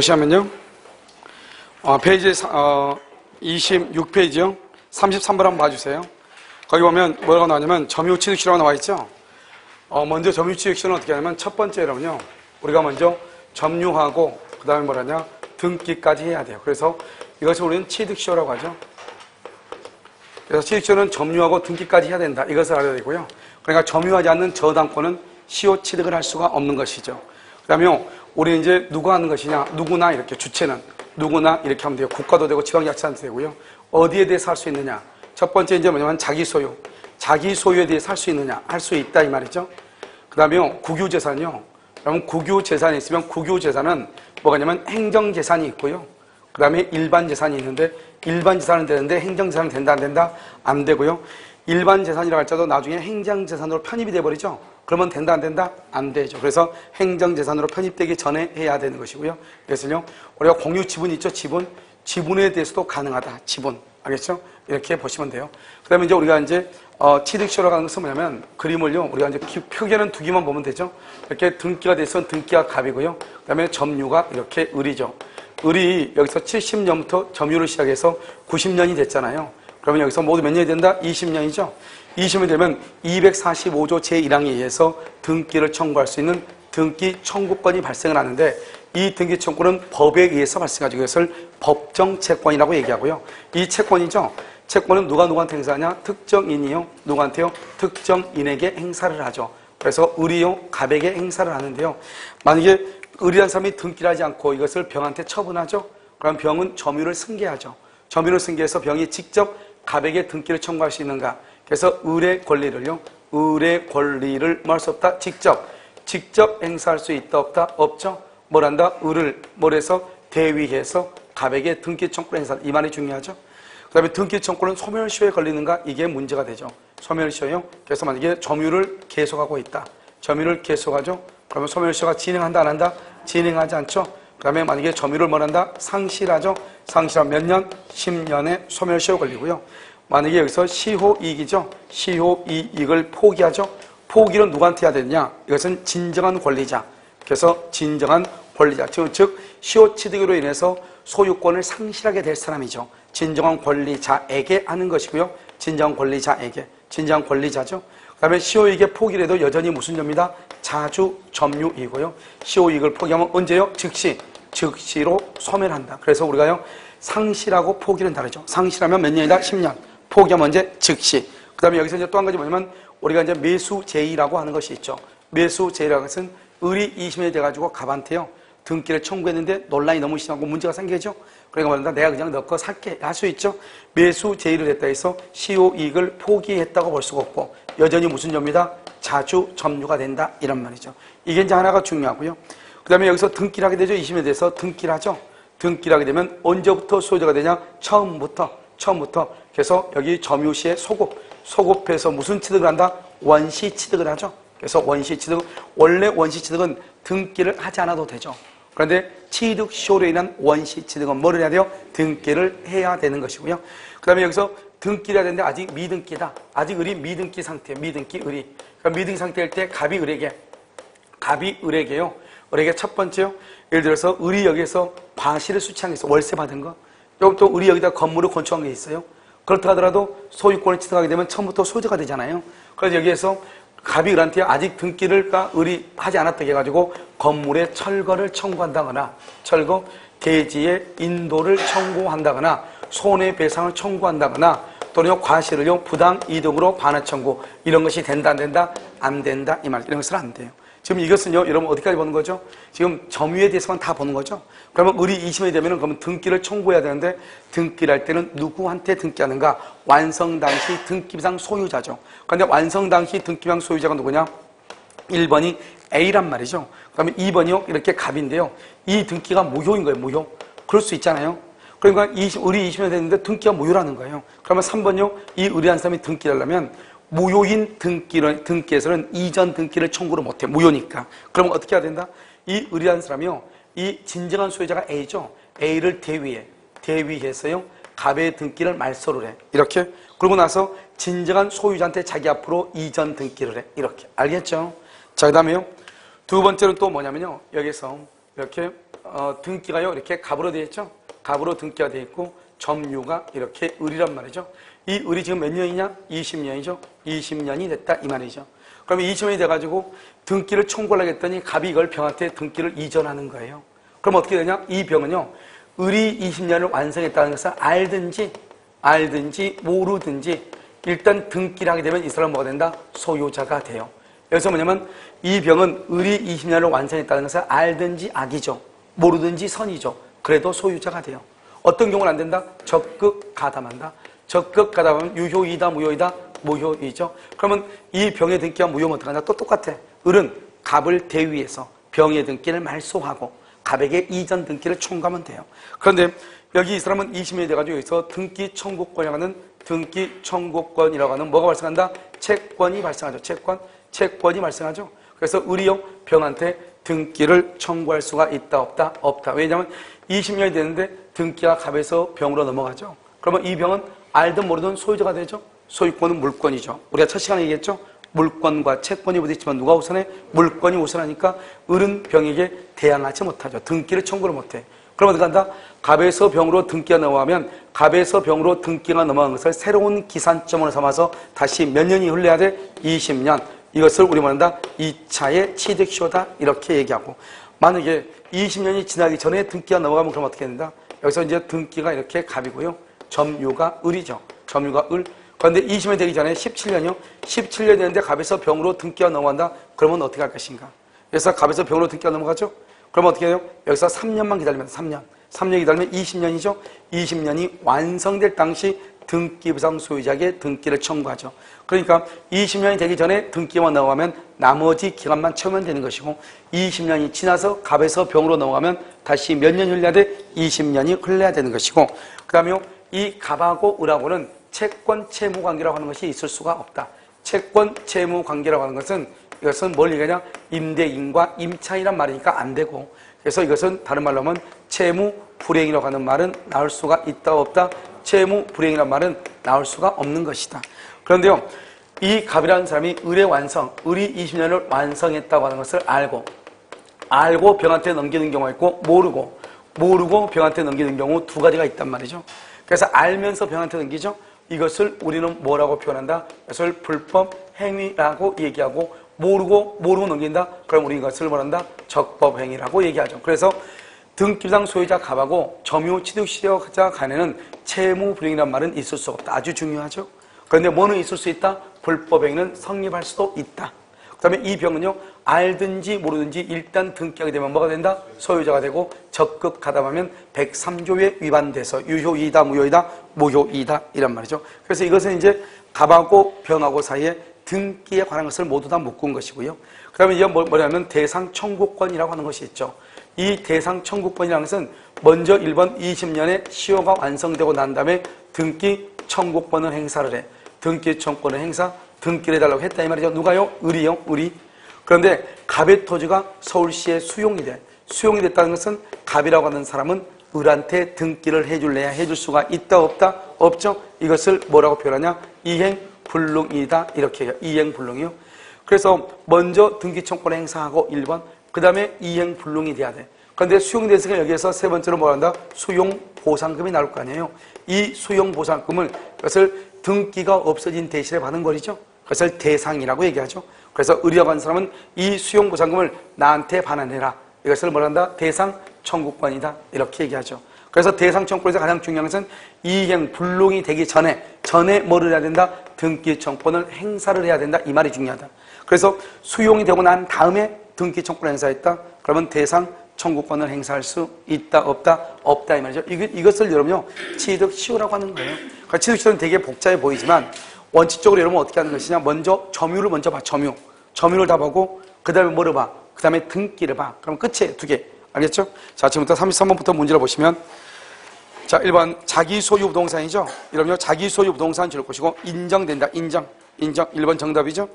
보시면요. 페이지 26페이지요. 33번 한번 봐주세요. 거기 보면 뭐라고 나오냐면 점유취득시라고 나와 있죠. 먼저 점유취득시는 어떻게 하냐면 첫 번째로는요. 우리가 먼저 점유하고 그 다음에 뭐라냐 등기까지 해야 돼요. 그래서 이것을 우리는 취득시효라고 하죠. 그래서 취득시효는 점유하고 등기까지 해야 된다. 이것을 알아야 되고요. 그러니까 점유하지 않는 저당권은 시효 취득을 할 수가 없는 것이죠. 그 다음에 우리 이제 누가 하는 것이냐. 누구나 이렇게 주체는 누구나 이렇게 하면 돼요. 국가도 되고 지방자치단체도 되고요. 어디에 대해서 할 수 있느냐. 첫 번째 이제 뭐냐면 자기 소유. 자기 소유에 대해서 할 수 있느냐. 할 수 있다 이 말이죠. 그 다음에 국유재산이요. 그러면 국유재산이 있으면 국유재산은 뭐가냐면 행정재산이 있고요. 그 다음에 일반재산이 있는데 일반재산은 되는데 행정재산은 된다 안 된다? 안 되고요. 일반재산이라고 할지라도 나중에 행정재산으로 편입이 돼버리죠. 그러면 된다 안 된다? 안 되죠. 그래서 행정재산으로 편입되기 전에 해야 되는 것이고요. 그래서요. 우리가 공유지분 있죠. 지분에 대해서도 가능하다. 지분. 알겠죠? 이렇게 보시면 돼요. 그 다음에 이제 우리가 이제 취득시효라고 하는 것은 뭐냐면 그림을요. 우리가 이제 표기는 두 개만 보면 되죠. 이렇게 등기가 돼서 등기가 갑이고요. 그 다음에 점유가 이렇게 을이죠. 을이 여기서 70년부터 점유를 시작해서 90년이 됐잖아요. 그러면 여기서 모두 몇 년이 된다? 20년이죠. 20년이 되면 245조 제1항에 의해서 등기를 청구할 수 있는 등기 청구권이 발생을 하는데 이 등기 청구는 법에 의해서 발생하죠. 이것을 법정 채권이라고 얘기하고요. 이 채권이죠. 채권은 누구한테 행사하냐? 특정인이요. 누구한테요? 특정인에게 행사를 하죠. 그래서 을이요. 갑에게 행사를 하는데요. 만약에 을이라는 사람이 등기를 하지 않고 이것을 병한테 처분하죠. 그럼 병은 점유를 승계하죠. 점유를 승계해서 병이 직접 갑에게 등기를 청구할 수 있는가? 그래서 을의 권리를요. 을의 권리를 뭐 할 수 없다? 직접 행사할 수 있다 없다? 없죠. 뭘 한다? 을을 뭘 해서 대위해서 갑에게 등기 청구를 행사한다. 이 말이 중요하죠. 그 다음에 등기 청구는 소멸시효에 걸리는가? 이게 문제가 되죠. 소멸시효요. 그래서 만약에 점유를 계속하고 있다. 점유를 계속하죠. 그러면 소멸시효가 진행한다 안 한다? 진행하지 않죠. 그 다음에 만약에 점유를 뭘 한다? 상실하죠. 상실하면 몇 년? 10년에 소멸시효 걸리고요. 만약에 여기서 시효이익이죠. 시효이익을 포기하죠. 포기는 누구한테 해야 되느냐? 이것은 진정한 권리자. 그래서 진정한 권리자. 즉 시효취득으로 인해서 소유권을 상실하게 될 사람이죠. 진정한 권리자에게 하는 것이고요. 진정한 권리자에게. 진정한 권리자죠. 그 다음에 시효이익의 포기를 해도 여전히 무슨 점이다? 자주 점유이고요. 시효이익을 포기하면 언제요? 즉시로 소멸한다. 그래서 우리가요. 상실하고 포기는 다르죠. 상실하면 몇 년이다? 10년. 포기하면 언제? 즉시. 그 다음에 여기서 이제 또 한 가지 뭐냐면 우리가 이제 매수제의라고 하는 것이 있죠. 매수제의라는 것은 을이 20년이 돼가지고 갑한테요. 등기를 청구했는데 논란이 너무 심하고 문제가 생기죠. 그러니까 말한다. 내가 그냥 너 거 살게 할 수 있죠. 매수제의를 했다 해서 시효이익을 포기했다고 볼 수가 없고 여전히 무슨 점이다? 자주 점유가 된다. 이런 말이죠. 이게 이제 하나가 중요하고요. 그 다음에 여기서 등기를 하게 되죠. 20년에 대해서 등기를 하죠. 등기를 하게 되면 언제부터 소유자가 되냐? 처음부터. 그래서 여기 점유시에 소급해서 무슨 취득을 한다? 원시 취득을 하죠. 그래서 원시 취득, 원래 원시 취득은 등기를 하지 않아도 되죠. 그런데 취득시효로 인한 원시 취득은 뭐를 해야 돼요? 등기를 해야 되는 것이고요. 그 다음에 여기서 등기를 해야 되는데 아직 미등기다. 아직 을이 미등기 상태, 미등기 을이. 그러니까 미등기 상태일 때 갑이 을에게요. 을에게 첫 번째요. 예를 들어서 을이 여기에서 과실을 수취한 게 있어. 월세 받은 거. 또 을이 여기다 건물을 건축한 게 있어요. 그렇다 하더라도 소유권을 취득하게 되면 처음부터 소유자가 되잖아요. 그래서 여기에서 갑이 을한테 아직 등기를 을이 하지 않았다고 해가지고 건물의 철거를 청구한다거나 대지의 인도를 청구한다거나 손해배상을 청구한다거나 또는 과실을요 부당 이득으로 반환 청구 이런 것이 된다 안 된다? 안 된다 이 말. 이런 것은 안 돼요. 지금 이것은요 여러분 어디까지 보는 거죠? 지금 점유에 대해서만 다 보는 거죠. 그러면 을이 20년이 되면은 그러면 등기를 청구해야 되는데 등기를 할 때는 누구한테 등기하는가? 완성 당시 등기상 소유자죠. 그런데 완성 당시 등기상 소유자가 누구냐? 1번이 A란 말이죠. 그러면 2번이요 이렇게 갑인데요. 이 등기가 무효인 거예요. 무효. 그럴 수 있잖아요. 그러니까 을이 20년이 됐는데 등기가 무효라는 거예요. 그러면 3번요 이 을이한 사람이 등기를 하려면 무효인 등기에서는 이전 등기를 청구를 못해. 무효니까. 그러면 어떻게 해야 된다? 이 을이라는 사람이요. 이 진정한 소유자가 A죠. A를 대위해서요. 갑의 등기를 말소를 해. 이렇게. 그러고 나서 진정한 소유자한테 자기 앞으로 이전 등기를 해. 이렇게. 알겠죠? 자, 그 다음에요. 두 번째는 또 뭐냐면요. 여기서 이렇게 등기가요 이렇게 갑으로 되어 있죠. 갑으로 등기가 되어 있고 점유가 이렇게 을이란 말이죠. 이 을이 지금 몇 년이냐? 20년이죠. 20년이 됐다 이 말이죠. 그러면 20년이 돼가지고 등기를 청구를 하겠더니 갑이 이걸 병한테 등기를 이전하는 거예요. 그럼 어떻게 되냐? 이 병은요 을이 20년을 완성했다는 것을 알든지 모르든지 일단 등기를 하게 되면 이 사람은 뭐가 된다? 소유자가 돼요. 여기서 뭐냐면 이 병은 을이 20년을 완성했다는 것을 알든지 악이죠. 모르든지 선이죠. 그래도 소유자가 돼요. 어떤 경우는 안 된다? 적극 가담한다. 적극 가담하면 유효이다 무효이다? 무효이죠. 그러면 이 병의 등기가 무효면 어떡하냐? 또 똑같아. 을은 갑을 대위해서 병의 등기를 말소하고 갑에게 이전 등기를 청구하면 돼요. 그런데 여기 이 사람은 20년이 돼가지고 여기서 등기 청구권이라고 하는 등기 청구권이라고 하는 뭐가 발생한다? 채권이 발생하죠. 채권이 발생하죠. 그래서 을이요 병한테 등기를 청구할 수가 있다 없다? 없다. 왜냐하면 20년이 되는데 등기가 갑에서 병으로 넘어가죠. 그러면 이 병은 알든 모르든 소유자가 되죠. 소유권은 물권이죠. 우리가 첫 시간에 얘기했죠. 물권과 채권이 부딪히면 누가 우선해? 물권이 우선하니까 을은 병에게 대항하지 못하죠. 등기를 청구를 못해. 그럼 어디 간다? 갑에서 병으로 등기가 넘어가면 갑에서 병으로 등기가 넘어간 것을 새로운 기산점으로 삼아서 다시 몇 년이 흘러야 돼? 20년. 이것을 우리 말한다 2차의 취득시효다 이렇게 얘기하고, 만약에 20년이 지나기 전에 등기가 넘어가면 그럼 어떻게 된다? 여기서 이제 등기가 이렇게 갑이고요. 점유가 을이죠. 점유가 을. 그런데 20년 되기 전에 17년이요. 17년 되는데 갑에서 병으로 등기가 넘어간다. 그러면 어떻게 할 것인가? 그래서 갑에서 병으로 등기가 넘어가죠. 그러면 어떻게 해요? 여기서 3년만 기다리면 3년 기다리면 20년이죠. 20년이 완성될 당시 등기부상 소유자에게 등기를 청구하죠. 그러니까 20년이 되기 전에 등기만 넘어가면 나머지 기간만 채우면 되는 것이고, 20년이 지나서 갑에서 병으로 넘어가면 다시 몇 년이 흘러야 돼? 20년이 흘러야 되는 것이고, 그 다음에 이 갑하고 을하고는 채권 채무 관계라고 하는 것이 있을 수가 없다. 채권 채무 관계라고 하는 것은 이것은 뭘 얘기하냐? 임대인과 임차인이란 말이니까 안 되고, 그래서 이것은 다른 말로 하면 채무 불이행이라고 하는 말은 나올 수가 있다 없다? 채무 불이행이라는 말은 나올 수가 없는 것이다. 그런데요, 이 갑이라는 사람이 을의 완성, 을이 20년을 완성했다고 하는 것을 알고 병한테 넘기는 경우가 있고, 모르고 병한테 넘기는 경우 두 가지가 있단 말이죠. 그래서 알면서 병한테 넘기죠. 이것을 우리는 뭐라고 표현한다? 이것을 불법 행위라고 얘기하고, 모르고 넘긴다? 그럼 우리 이것을 뭐란다? 적법 행위라고 얘기하죠. 그래서 등기부상 소유자 갑하고 점유 취득시효자 간에는 채무 불이행이라는 말은 있을 수 없다. 아주 중요하죠. 그런데 뭐는 있을 수 있다? 불법 행위는 성립할 수도 있다. 그 다음에 이 병은요, 알든지 모르든지 일단 등기하게 되면 뭐가 된다? 소유자가 되고, 적극 가담하면 103조에 위반돼서 유효이다 무효이다? 무효이다 이란 말이죠. 그래서 이것은 이제 갑하고 병하고 사이에 등기에 관한 것을 모두 다 묶은 것이고요. 그 다음에 이게 뭐냐면 대상 청구권이라고 하는 것이 있죠. 이 대상 청구권이라는 것은 먼저 1번 20년에 시효가 완성되고 난 다음에 등기 청구권을 행사를 해. 등기 청구권을 행사, 등기를 해달라고 했다 이 말이죠. 누가요? 을이요. 을이. 그런데 갑의 토지가 서울시에 수용이 돼. 수용이 됐다는 것은 갑이라고 하는 사람은 을한테 등기를 해줄래야 해줄 수가 있다 없다? 없죠. 이것을 뭐라고 표현하냐? 이행불능이다 이렇게 해요. 이행불능이요. 그래서 먼저 등기 청구권을 행사하고 1번, 그 다음에 이행불능이 돼야 돼. 그런데 수용이 됐으니까 여기에서 세 번째로 뭐 한다? 수용보상금이 나올 거 아니에요. 이 수용보상금을, 그것을 등기가 없어진 대신에 받은 거리죠. 그것을 대상이라고 얘기하죠. 그래서 을이라고 하는 사람은 이 수용보상금을 나한테 반환해라. 이것을 뭐 한다? 대상 청구권이다 이렇게 얘기하죠. 그래서 대상 청구권에서 가장 중요한 것은 이행불능이 되기 전에 뭐를 해야 된다? 등기 청구권을 행사를 해야 된다 이 말이 중요하다. 그래서 수용이 되고 난 다음에 등기 청구권을 행사했다? 그러면 대상 청구권을 행사할 수 있다 없다? 없다 이 말이죠. 이것을 여러분요 취득시효라고 하는 거예요. 그러니까 취득시효는 되게 복잡해 보이지만 원칙적으로 여러분 어떻게 하는 것이냐? 먼저 점유를 먼저 봐. 점유를 다 보고 그 다음에 뭐를 봐? 그 다음에 등기를 봐. 그럼 끝이에요. 두 개. 알겠죠? 자, 지금부터 33번부터 문제를 보시면, 자, 1번 자기 소유 부동산이죠. 여러분요 자기 소유 부동산 줄 것이고 인정된다. 인정 1번 정답이죠.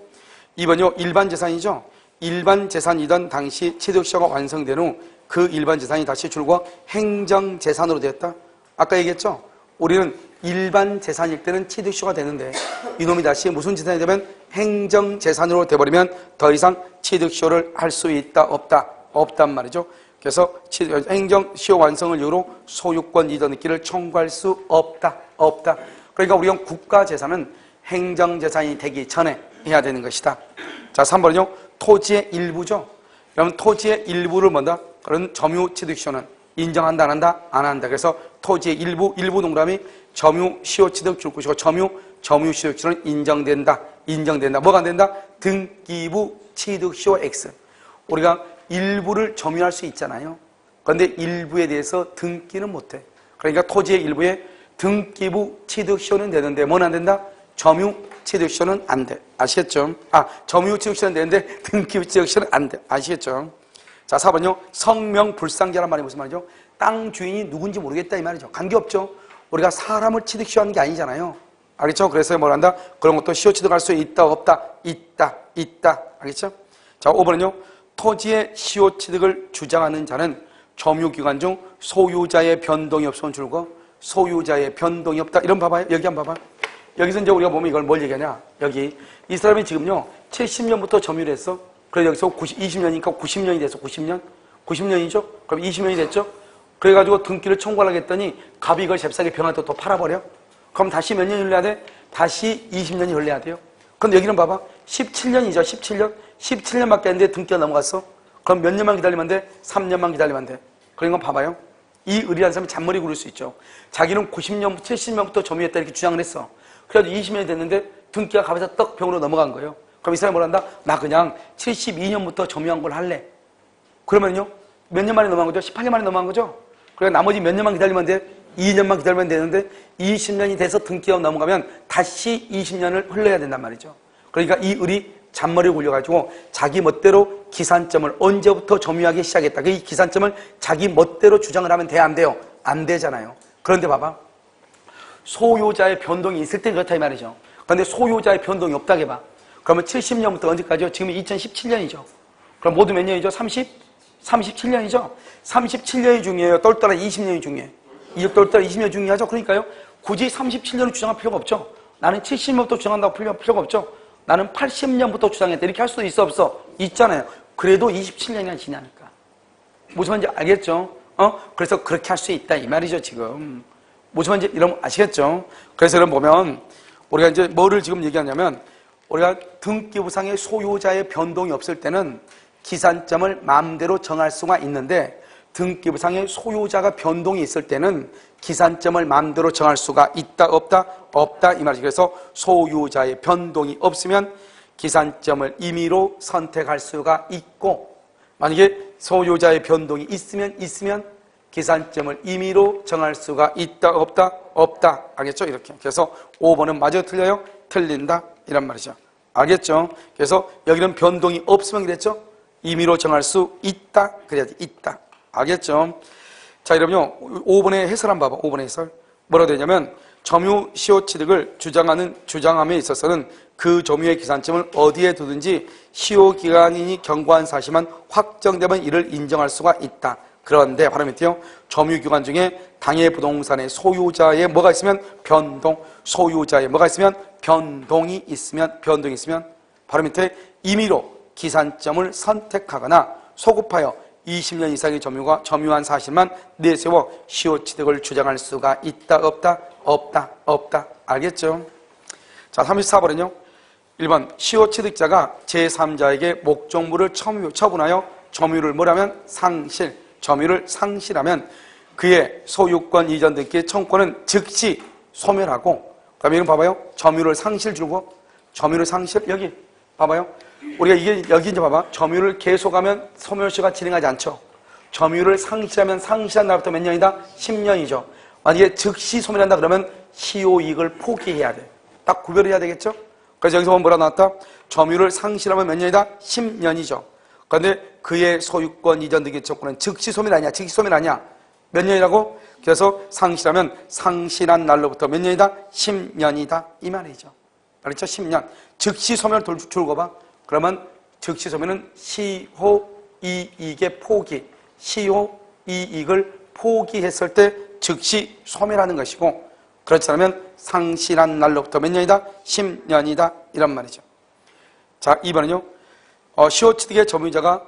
2번요 일반 재산이죠. 일반 재산이던 당시 취득시효가 완성된 후 그 일반 재산이 다시 줄과 행정 재산으로 되었다. 아까 얘기했죠. 우리는 일반 재산일 때는 취득시효가 되는데 이놈이 다시 무슨 재산이 되면 행정 재산으로 돼버리면 더 이상 취득시효를 할 수 있다 없다? 없단 말이죠. 그래서 행정 시효 완성을 이유로 소유권 이전 등기를 청구할 수 없다. 그러니까 우리가 국가 재산은 행정 재산이 되기 전에 해야 되는 것이다. 자, 3번은요. 토지의 일부죠. 그러면 토지의 일부를 뭔다? 그런 점유 취득 시효는 인정한다, 안 한다? 안 한다. 그래서 토지의 일부 동그라미 점유 시효 취득 줄 것이고 점유 취득 시효는 인정된다. 뭐가 안 된다? 등기부 취득 시효 X. 우리가 일부를 점유할 수 있잖아요. 그런데 일부에 대해서 등기는 못해. 그러니까 토지의 일부에 등기부 취득 시효는 되는데 뭐는 안 된다? 점유 취득 시효는 안 돼. 아시겠죠? 점유 취득 시효는 되는데 등기부 취득 시효는 안 돼. 아시겠죠? 자, 4번요. 성명불상자란 말이 무슨 말이죠? 땅 주인이 누군지 모르겠다 이 말이죠. 관계없죠. 우리가 사람을 취득 시효하는 게 아니잖아요. 알겠죠? 그래서 뭘 한다? 그런 것도 시효 취득할 수 있다, 없다? 있다. 알겠죠? 자, 5번은요. 토지의 시효 취득을 주장하는 자는 점유기간 중 소유자의 변동이 없으면 줄고 소유자의 변동이 없다. 이런 봐봐요. 여기 한번 봐봐. 여기서 이제 우리가 보면 이걸 뭘 얘기하냐. 여기 이 사람이 지금요 70년부터 점유를 했어. 그래서 여기서 20년이니까 90년이 됐어. 90년이죠? 그럼 20년이 됐죠? 그래가지고 등기를 청구하려고 했더니 갑이 이걸 잽싸게 병한테 또 팔아버려. 그럼 다시 몇 년이 흘러야 돼? 다시 20년이 흘러야 돼요. 근데 여기는 봐봐. 17년이죠. 17년밖에 안 돼. 등기가 넘어갔어. 그럼 몇 년만 기다리면 돼? 3년만 기다리면 돼. 그런 건 봐봐요. 이 의리한 사람이 잔머리 굴릴 수 있죠. 자기는 90년, 70년부터 점유했다 이렇게 주장을 했어. 그래가지고 20년이 됐는데 등기가 갑에서 떡 병으로 넘어간 거예요. 그럼 이 사람이 뭐라 한다? 나 그냥 72년부터 점유한 걸 할래. 그러면요. 몇 년 만에 넘어간 거죠? 18년 만에 넘어간 거죠? 그러니까 나머지 몇 년만 기다리면 돼? 2년만 기다리면 되는데 20년이 돼서 등기가 넘어가면 다시 20년을 흘러야 된단 말이죠. 그러니까 이 을이 잔머리를 굴려가지고 자기 멋대로 기산점을 언제부터 점유하기 시작했다. 그 이 기산점을 자기 멋대로 주장을 하면 돼? 안 돼요? 안 되잖아요. 그런데 봐봐. 소유자의 변동이 있을 때 그렇다 이 말이죠. 그런데 소유자의 변동이 없다고 해봐. 그러면 70년부터 언제까지요? 지금 2017년이죠. 그럼 모두 몇 년이죠? 37년이죠? 37년이 중요해요? 똘똘한 20년이 중요해요? 똘똘한 20년이 중요하죠? 그러니까요. 굳이 37년을 주장할 필요가 없죠. 나는 70년부터 주장한다고 필요가 없죠. 나는 80년부터 주장했다. 이렇게 할 수도 있어, 없어? 있잖아요. 그래도 27년이나 지나니까. 무슨 말인지 알겠죠? 그래서 그렇게 할 수 있다. 이 말이죠, 지금. 무슨 말인지 이러면 아시겠죠? 그래서 여러분 보면, 우리가 이제 뭐를 지금 얘기하냐면, 우리가 등기부상의 소유자의 변동이 없을 때는 기산점을 마음대로 정할 수가 있는데, 등기부상의 소유자가 변동이 있을 때는 기산점을 마음대로 정할 수가 있다, 없다 이 말이죠. 그래서 소유자의 변동이 없으면 기산점을 임의로 선택할 수가 있고, 만약에 소유자의 변동이 있으면 기산점을 임의로 정할 수가 있다, 없다. 알겠죠? 이렇게. 그래서 5번은 맞아, 틀려요? 틀린다. 이란 말이죠. 알겠죠? 그래서 여기는 변동이 없으면 그랬죠? 임의로 정할 수 있다. 그래야지, 있다. 알겠죠? 자, 여러분요, 5번의 해설 한번 봐봐. 5번의 해설. 뭐라고 되냐면, 점유 시효 취득을 주장함에 있어서는 그 점유의 기산점을 어디에 두든지 시효 기간이 경과한 사실만 확정되면 이를 인정할 수가 있다. 그런데 바로 밑에요. 점유 기간 중에 당해 부동산의 소유자의 뭐가 있으면 변동, 소유자의 뭐가 있으면 변동이 있으면 바로 밑에 임의로 기산점을 선택하거나 소급하여 20년 이상의 점유한 사실만 내세워 시효 취득을 주장할 수가 있다, 없다. 알겠죠? 자, 34번은요. 1번 시효 취득자가 제3자에게 목적물을 처분하여 점유를 뭐라면 점유를 상실하면 그의 소유권 이전 등기의 청구권은 즉시 소멸하고, 그다음에 이건 봐봐요. 점유를 상실 여기 봐봐요. 우리가 이게 여기 이제 봐봐. 점유를 계속하면 소멸시효가 진행하지 않죠. 점유를 상실하면 상실한 날부터 몇 년이다? 10년이죠. 만약에 즉시 소멸한다 그러면 시효이익을 포기해야 돼. 딱 구별을 해야 되겠죠? 그래서 여기서 보면 뭐라 나왔다? 점유를 상실하면 몇 년이다? 10년이죠. 그런데 그의 소유권 이전 등기 청구는 즉시 소멸 아니야? 몇 년이라고? 그래서 상실하면 상실한 날로부터 몇 년이다? 10년이다. 이 말이죠. 알겠죠? 10년. 즉시 소멸 줄거 봐. 그러면 즉시 소멸은 시효이익의 포기, 시효이익을 포기했을 때 즉시 소멸하는 것이고, 그렇지 않으면 상실한 날로부터 몇 년이다? 10년이다. 이란 말이죠. 자, 2번은요. 시효 취득의 점유자가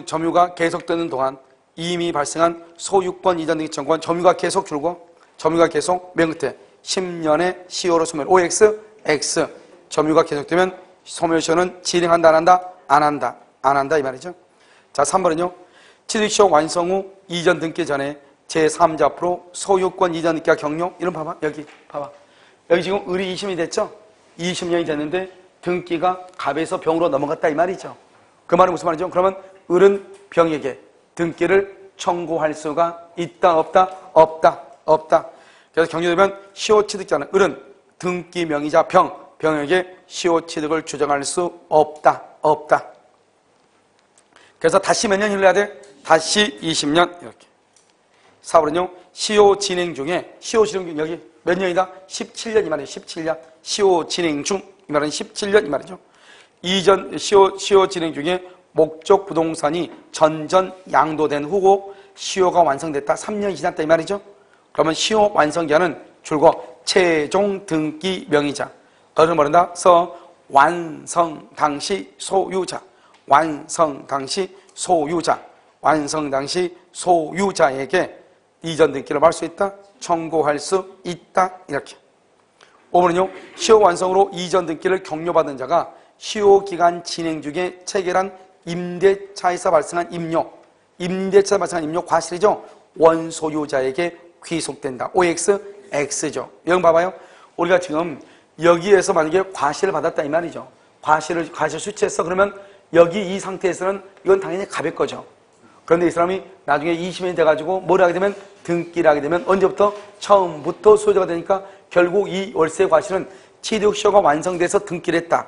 점유가 계속되는 동안 이미 발생한 소유권 이전 등기 청구권 점유가 계속 줄고 점유가 계속 맨 끝에 10년의 시효로 소멸 OX, X 점유가 계속되면 소멸시효는 진행한다 안 한다? 안 한다. 안 한다 이 말이죠. 자 3번은요. 취득시효 완성 후 이전 등기 전에 제3자 앞으로 소유권 이전 등기가 격려. 이런 봐봐. 여기 봐봐. 여기 지금 을이 20년이 됐죠? 20년이 됐는데 등기가 갑에서 병으로 넘어갔다 이 말이죠. 그 말은 무슨 말이죠? 그러면 을은 병에게 등기를 청구할 수가 있다 없다? 없다. 없다. 그래서 격려되면 시효 취득자는 을은 등기 명의자 병에게 시효 취득을 주장할 수 없다. 없다. 그래서 다시 몇 년 흘러야 돼? 다시 20년 이렇게. 4번은요. 시효 진행 중에 여기 몇 년이다? 17년 이 말이에요. 17년. 시효 진행 중 이 말은 17년 이 말이죠. 이전 시효 진행 중에 목적 부동산이 전전 양도된 후고 시효가 완성됐다. 3년이 지났다 이 말이죠. 그러면 시효 완성 기한은 줄고 최종 등기 명의자. 어를 모른다. 서 완성 당시 소유자. 완성 당시 소유자. 완성 당시 소유자에게 이전 등기를 할 수 있다. 청구할 수 있다. 이렇게. 5번은요. 시효 완성으로 이전 등기를 격려받은 자가 시효기간 진행 중에 체결한 임대차에서 발생한 임대차에서 발생한 임료 과실이죠. 원소유자에게 귀속된다. OX, X죠. 여기 봐봐요. 우리가 지금 여기에서 만약에 과실을 받았다 이 말이죠. 과실 수취했어. 그러면 여기 이 상태에서는 이건 당연히 갑의 거죠. 그런데 이 사람이 나중에 20년이 돼가지고 뭘 하게 되면 등기를 하게 되면 언제부터? 처음부터 소유자가 되니까 결국 이 월세 과실은 취득시효가 완성돼서 등기를 했다.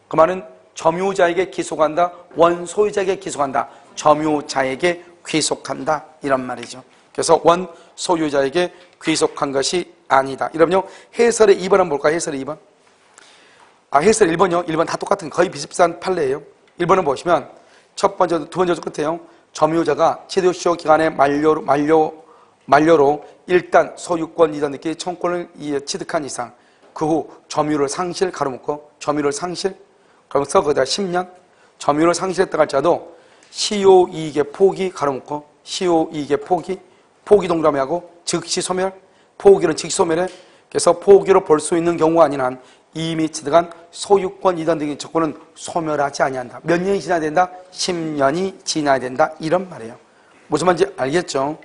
그 말은 점유자에게 귀속한다. 원소유자에게 귀속한다. 점유자에게 귀속한다. 이런 말이죠. 그래서 원소유자에게 귀속한 것이 아니다. 이러면요. 해설의 2번 한번 볼까요? 해설의 2번. 해설 1번요. 1번 다 똑같은 거의 비슷비슷한 판례예요. 1번을 보시면 첫 번째, 두 번째 끝에요. 점유자가 취득시효 기간의 만료로 일단 소유권 이전 등기 청구권을 취득한 이상 그 후 점유를 상실 가로묶고 점유를 상실 그러면서 거기다 10년 점유를 상실했다 할지라도 시효이익의 포기 가로묶고 시효이익의 포기 동그라미하고 즉시 소멸 포기는 즉시 소멸해 그래서 포기로 볼 수 있는 경우가 아닌 한 이미 취득한 소유권 이전 등기 청구는 소멸하지 아니한다. 몇 년이 지나야 된다? 10년이 지나야 된다. 이런 말이에요. 무슨 말인지 알겠죠?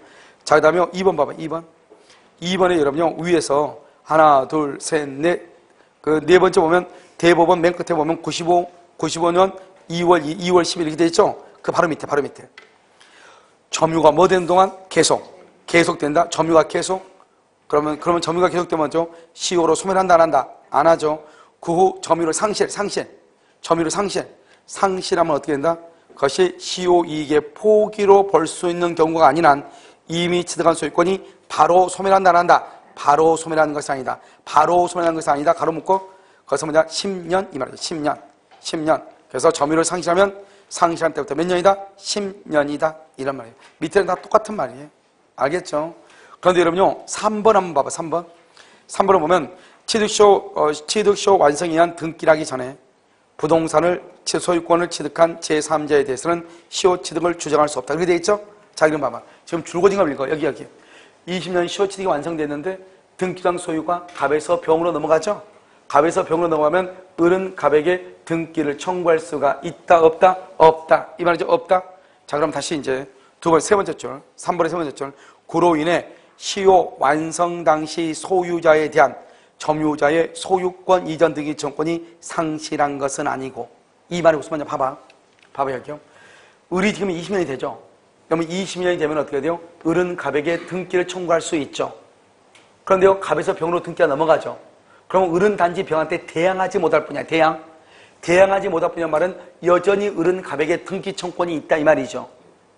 자, 그 다음에 2번 봐봐. 2번에 여러분요. 위에서 하나, 둘, 셋, 넷. 그 네 번째 보면 대법원 맨 끝에 보면 95년 2월 10일 이렇게 돼 있죠? 그 바로 밑에. 점유가 뭐 되는 동안? 계속된다. 점유가 계속. 그러면 점유가 계속되면 먼저 시효로 소멸한다 안 한다? 안 하죠. 그 후 점유를 점유를 상실하면 어떻게 된다? 그것이 시효이익의 포기로 볼 수 있는 경우가 아닌 한 이미 취득한 소유권이 바로 소멸한다 안 한다? 바로 소멸하는 것이 아니다. 바로 소멸하는 것이 아니다. 가로묶고 거기서 뭐냐? 10년 이 말이에요. 10년. 그래서 점유를 상실하면 상실한 때부터 몇 년이다? 10년이다. 이런 말이에요. 밑에는 다 똑같은 말이에요. 알겠죠? 그런데 여러분요. 3번 한번 봐봐. 3번을 보면 취득시효 완성이 한 등기를 하기 전에 부동산을 소유권을 취득한 제3자에 대해서는 시효 취득을 주장할 수 없다. 그렇게 돼 있죠? 자, 이름 봐봐. 지금 줄거진 걸 읽어. 여기. 20년 시효 취득이 완성됐는데 등기장 소유가 갑에서 병으로 넘어가죠? 갑에서 병으로 넘어가면 을은 갑에게 등기를 청구할 수가 있다, 없다? 없다. 이 말이죠? 없다. 자, 그럼 다시 이제 세 번째 줄. 3번의 세 번째 줄. 그로 인해 시효 완성 당시 소유자에 대한 점유자의 소유권 이전 등기 청구권이 상실한 것은 아니고 이 말이 무슨 말이냐 봐봐 여기요. 을이 지금 20년이 되죠. 그러면 20년이 되면 어떻게 돼요? 을은 갑에게 등기를 청구할 수 있죠. 그런데요 갑에서 병으로 등기가 넘어가죠. 그럼 을은 단지 병한테 대항하지 못할 뿐이야. 대항하지 못할 뿐이란 말은 여전히 을은 갑에게 등기 청구권이 있다 이 말이죠.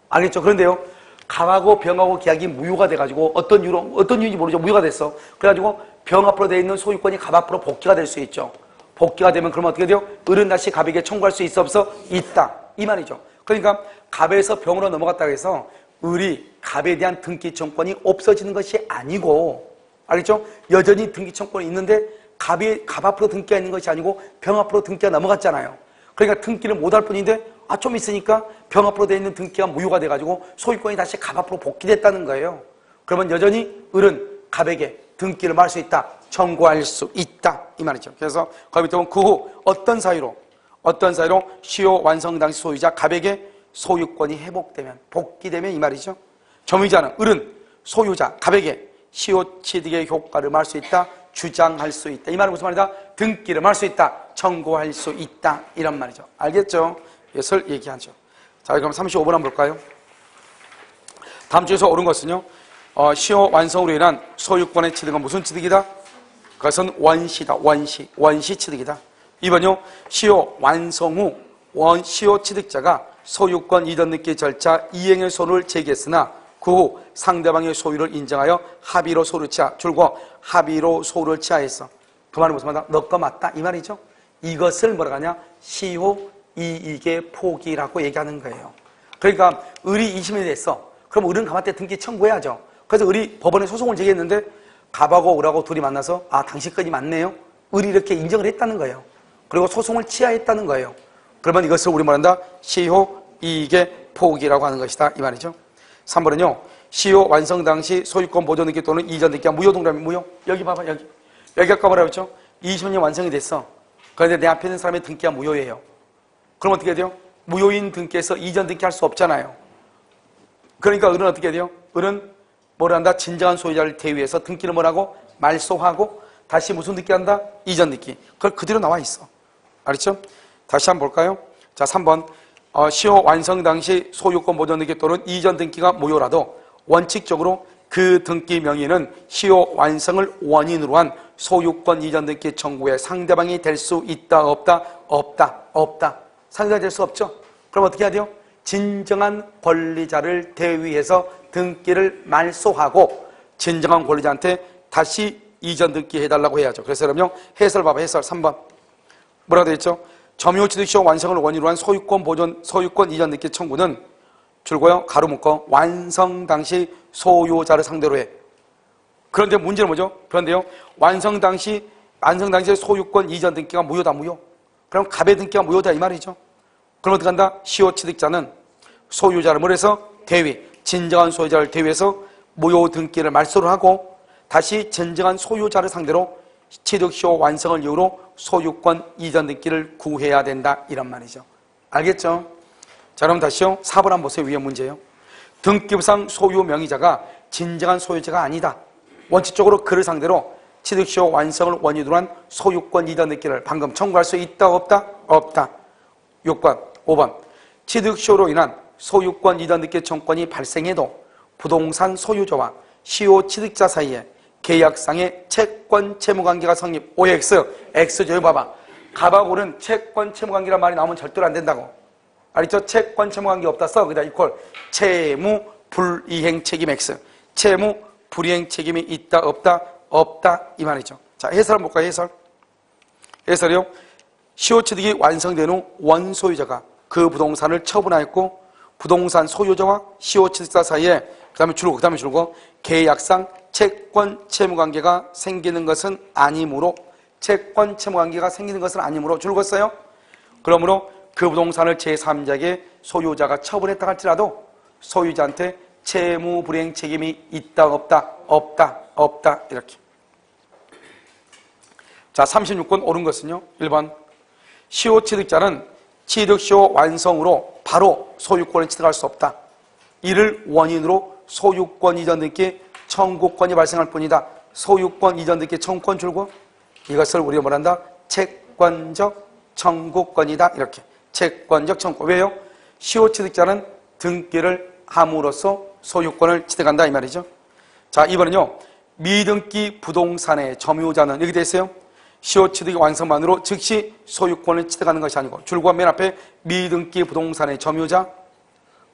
알겠죠? 그런데요 갑하고 병하고 계약이 무효가 돼가지고 어떤 이유인지 모르죠. 무효가 됐어. 그래가지고 병 앞으로 되어 있는 소유권이 갑 앞으로 복귀가 될 수 있죠. 복귀가 되면 그러면 어떻게 돼요? 을은 다시 갑에게 청구할 수 있어 없어? 있다. 이 말이죠. 그러니까 갑에서 병으로 넘어갔다고 해서 을이 갑에 대한 등기 청구권이 없어지는 것이 아니고 알겠죠? 여전히 등기 청구권이 있는데 갑 앞으로 등기가 있는 것이 아니고 병 앞으로 등기가 넘어갔잖아요. 그러니까 등기를 못할 뿐인데 좀 있으니까 병 앞으로 되어 있는 등기가 무효가 돼가지고 소유권이 다시 갑 앞으로 복귀됐다는 거예요. 그러면 여전히 을은 갑에게 등기를 말할 수 있다, 청구할 수 있다 이 말이죠. 그래서 거기 밑에 보면 그 후 어떤 사유로 시효 완성 당시 소유자 갑에게 소유권이 회복되면, 복귀되면 이 말이죠. 점유자는 을은 소유자 갑에게 시효 취득의 효과를 말할 수 있다, 주장할 수 있다. 이 말은 무슨 말이다? 등기를 말할 수 있다, 청구할 수 있다 이런 말이죠. 알겠죠? 이것을 얘기하죠. 자, 그럼 35번 한번 볼까요? 다음 주에서 옳은 것은요, 시효 완성으로 인한 소유권의 취득은 무슨 취득이다? 그것은 원시다. 원시 취득이다. 2번요, 시효 완성 후 시효 취득자가 소유권 이전 등기 절차 이행의 소를 제기했으나 그 후 상대방의 소유를 인정하여 합의로 소를 취하, 줄고 합의로 소를 취하했어. 그 말은 무슨 말이다? 너 거 맞다 이 말이죠. 이것을 뭐라고 하냐? 시효 이익의 포기라고 얘기하는 거예요. 그러니까 을이 20년이 됐어. 그럼 을은 갑한테 등기 청구해야죠. 그래서 을이 법원에 소송을 제기했는데 갑하고 을하고 둘이 만나서 당신 건이 맞네요. 을이 이렇게 인정을 했다는 거예요. 그리고 소송을 취하했다는 거예요. 그러면 이것을 우리 뭐란다? 시효 이익의 포기라고 하는 것이다 이 말이죠. 3번은요, 시효 완성 당시 소유권 보존 등기 또는 이전 등기가 무효 동그라미 무효. 여기 봐봐, 여기 아까 뭐라고 했죠? 20년 완성이 됐어. 그런데 내 앞에 있는 사람의 등기가 무효예요. 그럼 어떻게 돼요? 무효인 등기에서 이전 등기 할 수 없잖아요. 그러니까 을은 어떻게 돼요? 을은 뭘 한다? 진정한 소유자를 대위해서 등기를 뭐라고? 말소하고 다시 무슨 등기 한다? 이전 등기. 그걸 그대로 나와 있어. 알았죠? 다시 한번 볼까요? 자, 3번. 시효 완성 당시 소유권 보존 등기 또는 이전 등기가 무효라도 원칙적으로 그 등기 명의는 시효 완성을 원인으로 한 소유권 이전 등기 청구의 상대방이 될 수 있다, 없다? 없다. 상대방이 될 수 없죠? 그럼 어떻게 해야 돼요? 진정한 권리자를 대위해서 등기를 말소하고 진정한 권리자한테 다시 이전 등기 해달라고 해야죠. 그래서 여러분요, 해설 봐봐. 해설 3번. 뭐라고 되어 있죠? 점유 취득 시효 완성을 원인으로 한 소유권 보존, 소유권 이전 등기 청구는 줄고요, 가로 묶어 완성 당시 소유자를 상대로 해. 그런데 문제는 뭐죠? 그런데요, 완성 당시 소유권 이전 등기가 무효다, 무효. 그럼 갑의 등기가 무효다 이 말이죠. 그럼 어떻게 한다? 시효 취득자는 소유자를 뭐래서? 대위, 진정한 소유자를 대위해서 무효 등기를 말소를 하고 다시 진정한 소유자를 상대로 취득시효 완성을 이유로 소유권 이전 등기를 구해야 된다 이런 말이죠. 알겠죠? 자, 그럼 다시요, 4번 한번 보세요. 위에 문제예요. 등기부상 소유 명의자가 진정한 소유자가 아니다. 원칙적으로 그를 상대로 취득시효 완성을 원인으로 한 소유권 이전 등기를 방금 청구할 수 있다, 없다? 없다. 6번, 5번. 취득시효로 인한 소유권 이전 등기 청구권이 발생해도 부동산 소유자와 시효 취득자 사이에 계약상의 채권 채무관계가 성립. OX, X죠. 여기 봐봐. 갑하고는 채권 채무관계란 말이 나오면 절대로 안 된다고. 알겠죠? 채권 채무관계 없다 써. 그다 이퀄 채무 불이행 책임 X. 채무 불이행 책임이 있다, 없다? 없다 이 말이죠. 자, 해설 한번 볼까요? 해설이요. 시효 취득이 완성된 후 원소유자가 그 부동산을 처분하였고 부동산 소유자와 시효 취득자 사이에 그 다음에 줄고 계약상 채권 채무관계가 생기는 것은 아니므로 줄고 써요. 그러므로 그 부동산을 제3자에게 소유자가 처분했다 할지라도 소유자한테 채무 불이행 책임이 있다, 없다 이렇게. 자, 36번 옳은 것은요, 1번. 시효 취득자는 취득시효 완성으로 바로 소유권을 취득할 수 없다. 이를 원인으로 소유권 이전 등기 청구권이 발생할 뿐이다. 소유권 이전 등기 청구권 줄고 이것을 우리가 뭐란다? 채권적 청구권이다. 이렇게. 채권적 청구권. 왜요? 시효 취득자는 등기를 함으로써 소유권을 취득한다 이 말이죠. 자, 이번은요, 미등기 부동산의 점유자는 여기 돼 있어요. 시효 취득 완성만으로 즉시 소유권을 취득하는 것이 아니고 줄과 맨 앞에 미등기 부동산의 점유자,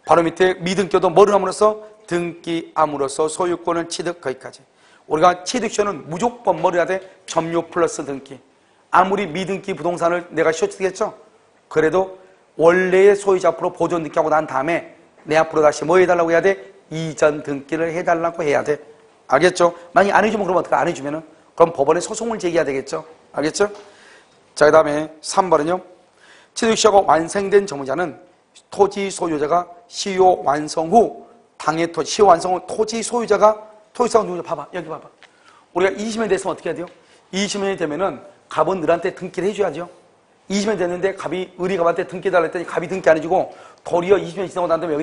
바로 밑에 미등기도 뭐를 함으로써? 등기함으로써 소유권을 취득. 거기까지. 우리가 취득시효는 무조건 뭘 해야 돼? 점유 플러스 등기. 아무리 미등기 부동산을 내가 시효 취득했죠? 그래도 원래의 소유자 앞으로 보존 등기하고 난 다음에 내 앞으로 다시 뭐 해달라고 해야 돼? 이전 등기를 해달라고 해야 돼. 알겠죠? 만약에 안 해주면 그러면 어떡해? 안 해주면은? 그럼 법원에 소송을 제기해야 되겠죠? 알겠죠? 자, 그 다음에 3번은요. 취득시효가 완성된 점유자는 토지 소유자가 시효 완성 후 당해 토지, 시효 완성 후 토지 소유자가 토지상 누구죠? 봐봐. 여기 봐봐. 우리가 20년이 됐으면 어떻게 해야 돼요? 20년이 되면은 갑은 을한테 등기를 해줘야죠. 20년 됐는데 갑이 을이 갑한테 등기해달라 했더니 갑이 등기 안 해주고 도리어 20년 지나고 난 다음에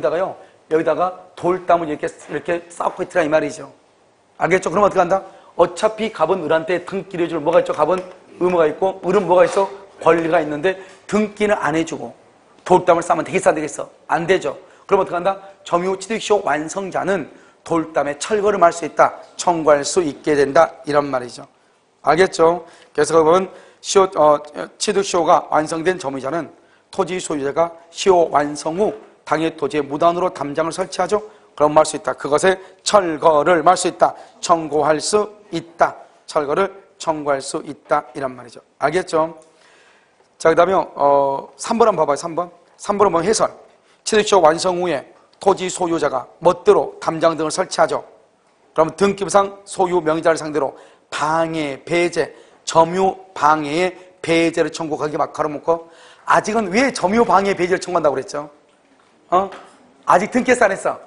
여기다가 돌담을 이렇게 쌓고 있더라 이 말이죠. 알겠죠? 그럼 어떻게 한다? 어차피 갑은 을한테 등기를 해줄 뭐가 있죠? 갑은 의무가 있고 을은 뭐가 있어? 권리가 있는데 등기는 안 해주고 돌담을 쌓으면 되겠어 안 되겠어? 안 되죠. 그럼 어떻게 한다? 점유 취득시효 완성자는 돌담에 철거를 할 수 있다. 청구할 수 있게 된다. 이런 말이죠. 알겠죠? 그래서 그러면 취득시효가 완성된 점유자는 토지 소유자가 시효 완성 후 당해 토지에 무단으로 담장을 설치하죠. 그럼 할 수 있다. 그것에 철거를 할 수 있다. 청구할 수 있다. 철거를 청구할 수 있다. 이런 말이죠. 알겠죠? 자, 그 다음에 3번 한번 봐봐요. 3번은 뭐 해설. 취득시효 완성 후에 토지 소유자가 멋대로 담장 등을 설치하죠. 그러면 등기부상 소유 명의자를 상대로 방해, 배제, 점유 방해의 배제를 청구하기 막 가로먹고 아직은 왜 점유 방해 배제를 청구한다고 그랬죠? 아직 등기했어 안 했어?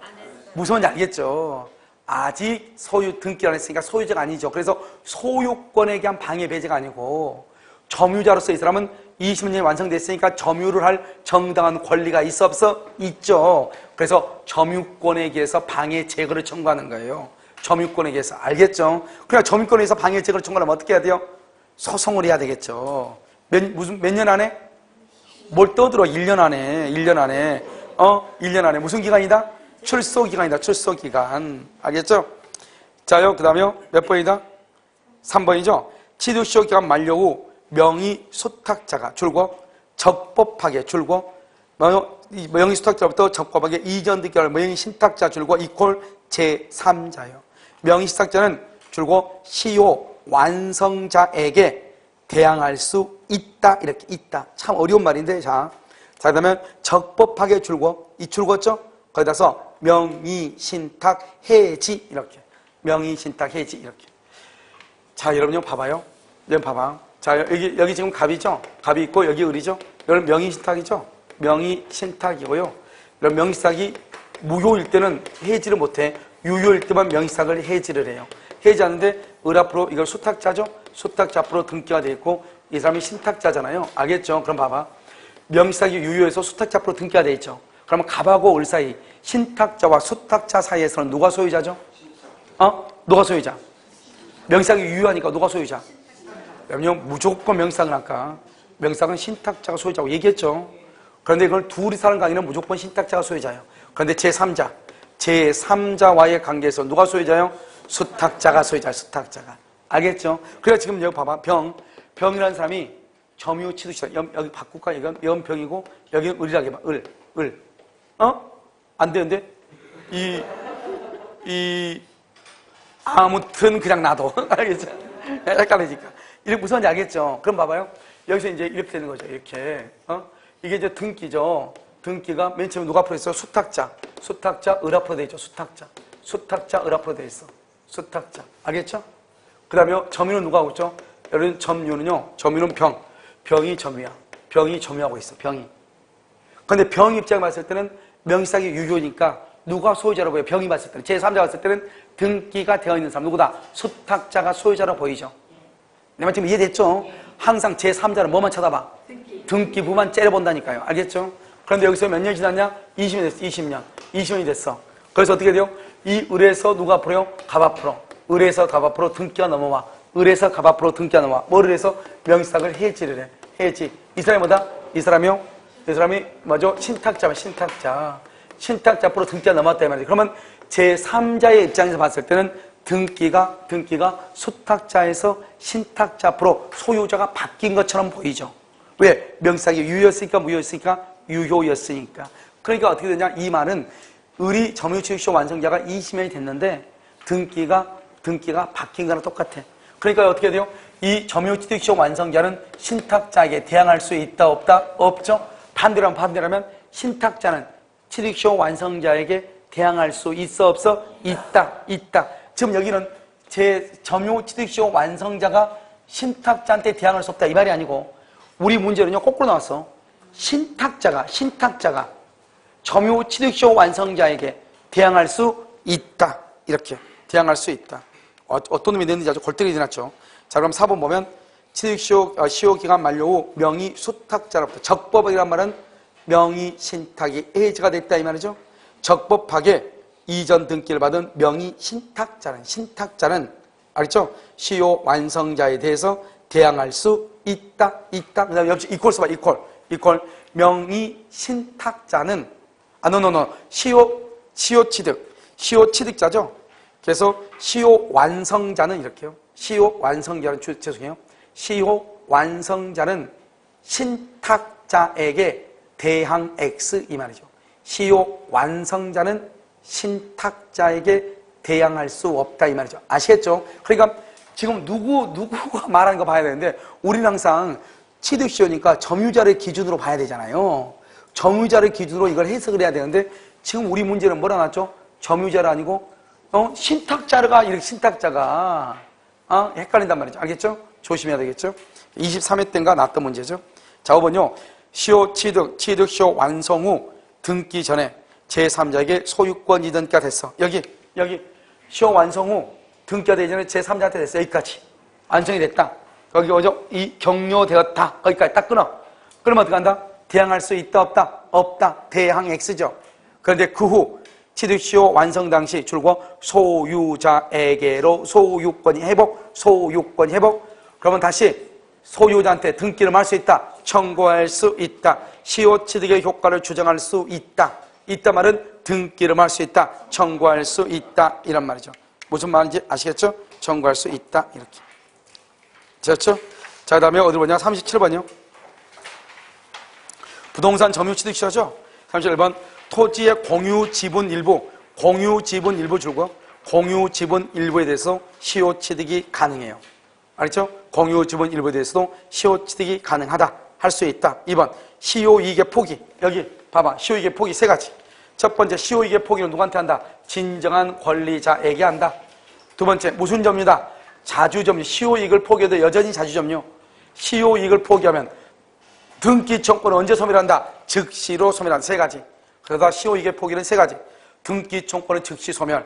무슨 말인지 알겠죠? 아직 소유 등기를 안 했으니까 소유자가 아니죠. 그래서 소유권에 대한 방해 배제가 아니고 점유자로서 이 사람은 20년이 완성됐으니까 점유를 할 정당한 권리가 있어 없어? 있죠. 그래서 점유권에 의해서 방해 제거를 청구하는 거예요. 점유권에 의해서. 알겠죠? 그러니까 점유권에 의해서 방해 제거를 청구하려면 어떻게 해야 돼요? 소송을 해야 되겠죠. 몇 년 안에? 뭘 떠들어? 1년 안에. 1년 안에. 1년 안에. 무슨 기간이다? 출소기간이다. 출소기간. 알겠죠? 자요. 그 다음에요. 몇 번이다? 3번이죠? 취득시효 기간 만료 후 명의 수탁자가 줄고 적법하게 줄고 명의 수탁자로부터 적법하게 이전득 결 명의 신탁자 줄고 이퀄 제3자요. 명의 신탁자는 줄고 시효 완성자에게 대항할 수 있다. 이렇게 있다. 참 어려운 말인데 자 그러면 적법하게 줄고 이 줄고죠? 거기다서 명의 신탁 해지 이렇게 명의 신탁 해지 이렇게. 자 여러분 봐봐요. 여러분 봐봐. 자 여기 지금 갑이죠? 갑이 있고 여기 을이죠? 여러분 명의 신탁이죠? 명의 신탁이고요. 여러분 명의 신탁이 무효일 때는 해지를 못해. 유효일 때만 명의 신탁을 해지를 해요. 해지하는데 을 앞으로 이걸 수탁자죠? 수탁자 앞으로 등기가 되어 있고 이 사람이 신탁자잖아요. 알겠죠? 그럼 봐봐. 명의 신탁이 유효해서 수탁자 앞으로 등기가 되어 있죠. 그러면 갑하고 을 사이 신탁자와 수탁자 사이에서는 누가 소유자죠? 누가 소유자? 명의 신탁이 유효하니까 누가 소유자? 여러분 무조건 명의상은 아까 명의상은 신탁자가 소유자고 얘기했죠. 그런데 이걸 둘이 사는 관계는 무조건 신탁자가 소유자예요. 그런데 제3자와의 관계에서 누가 소유자예요? 수탁자가 소유자예요. 수탁자가. 알겠죠? 그래서 지금 여기 봐봐. 병이라는 사람이 점유 취득시효. 여기 바꿀까? 이건 병이고 여기는 을이라고 해봐. 을. 안 되는데? 아무튼 그냥 놔둬. 알겠죠? 헷갈리니까. 이렇게 무슨 말인지 알겠죠? 그럼 봐봐요. 여기서 이제 이렇게 되는 거죠. 이렇게. 이게 이제 등기죠. 등기가 맨 처음에 누가 앞으로 있어? 수탁자, 을 앞으로 돼 있죠. 수탁자, 을 앞으로 돼 있어. 수탁자. 알겠죠? 그 다음에 점유는 누가 하고 있죠? 여러분 점유는요. 점유는 병이 점유야. 병이 점유하고 있어. 병이. 근데 병 입장에 봤을 때는 명의상이 유효니까 누가 소유자로 보여? 병이 봤을 때는. 제3자가 봤을 때는 등기가 되어 있는 사람 누구다? 수탁자가 소유자로 보이죠. 내 말 지금 이해됐죠? 항상 제3자는 뭐만 쳐다봐? 등기부만 째려본다니까요. 알겠죠? 그런데 여기서 몇 년이 지났냐? 20년 됐어. 20년이 됐어. 그래서 어떻게 돼요? 이 을에서 누가 앞으로요? 갑 앞으로. 을에서 갑 앞으로 등기가 넘어와. 을에서 갑 앞으로 등기가 넘어와. 뭐를 해서? 명의상을 해지를 해. 해지. 이 사람이 뭐다? 이 사람이 뭐죠? 신탁자 앞으로 등기가 넘어왔다 이 말이에요. 그러면 제3자의 입장에서 봤을 때는 등기가 수탁자에서 신탁자 앞으로 소유자가 바뀐 것처럼 보이죠. 왜? 명의상이 유효였으니까 무효였으니까? 유효였으니까. 그러니까 어떻게 되냐? 이 말은 을이 점유취득시효 완성자가 20년이 됐는데 등기가 바뀐 거랑 똑같아. 그러니까 어떻게 돼요? 이 점유취득시효 완성자는 신탁자에게 대항할 수 있다 없다? 없죠. 반대로 하면 신탁자는 취득시효 완성자에게 대항할 수 있어 없어? 있다. 지금 여기는 점유 취득시효 완성자가 신탁자한테 대항할 수 없다 이 말이 아니고 우리 문제는요 거꾸로 나왔어. 신탁자가 점유취득시효 완성자에게 대항할 수 있다. 이렇게 대항할 수 있다. 어떤 놈이 됐는지 아주 골 때리게 지났죠. 자, 그럼 4번 보면 취득시효 기간 만료 후 명의 수탁자로부터 적법이란 말은 명의 신탁이 해지가 됐다 이 말이죠. 적법하게 이전 등기를 받은 명의 신탁자는 알겠죠? 시효 완성자에 대해서 대항할 수 있다. 그 다음에 옆에 이퀄 써봐. 이퀄 명의 신탁자는 시효 취득자죠. 그래서 시효 완성자는 이렇게요. 시효 완성자는 시효 완성자는 신탁자에게 대항 X 이 말이죠. 시효 완성자는 신탁자에게 대항할 수 없다 이 말이죠. 아시겠죠? 그러니까 지금 누구가 말하는 거 봐야 되는데 우리는 항상 취득시효니까 점유자를 기준으로 봐야 되잖아요. 점유자를 기준으로 이걸 해석을 해야 되는데 지금 우리 문제는 뭐라 놨죠? 점유자가 아니고 신탁자가 이렇게 신탁자가 헷갈린단 말이죠. 알겠죠? 조심해야 되겠죠? 23회 때인가 나왔던 문제죠. 자, 5번요. 시효 취득시효 완성 후 등기 전에 제3자에게 소유권 이전가 됐어. 여기 시효 완성 후 등기가 되기 전에 제3자한테 됐어. 여기까지 완성이 됐다. 여기 이 격려되었다. 거기까지 딱 끊어. 그러면 어떻게 한다? 대항할 수 있다 없다? 없다. 대항 X죠. 그런데 그 후 취득시효 완성 당시 줄곧 소유자에게로 소유권이 회복. 그러면 다시 소유자한테 등기를 할 수 있다. 청구할 수 있다. 시효 취득의 효과를 주장할 수 있다. 이따 말은 등기를 할 수 있다. 청구할 수 있다. 이런 말이죠. 무슨 말인지 아시겠죠? 청구할 수 있다. 이렇게. 됐죠? 자, 그 다음에 어디 보냐? 37번이요. 부동산 점유취득시효죠? 37번. 토지의 공유지분 일부 줄고 공유지분 일부에 대해서 시효 취득이 가능해요. 알겠죠? 공유지분 일부에 대해서도 시효 취득이 가능하다. 할 수 있다. 2번. 시효이익의 포기. 여기 봐봐. 시효이익의 포기 세 가지. 첫 번째, 시효이익의 포기는 누구한테 한다? 진정한 권리자에게 한다. 두 번째, 무슨 점유다? 자주점유. 시효이익을 포기해도 여전히 자주점유. 시효이익을 포기하면 등기 청구권을 언제 소멸한다? 즉시로 소멸한다. 세 가지. 그러다 시효이익의 포기는 세 가지. 등기 청구권을 즉시 소멸.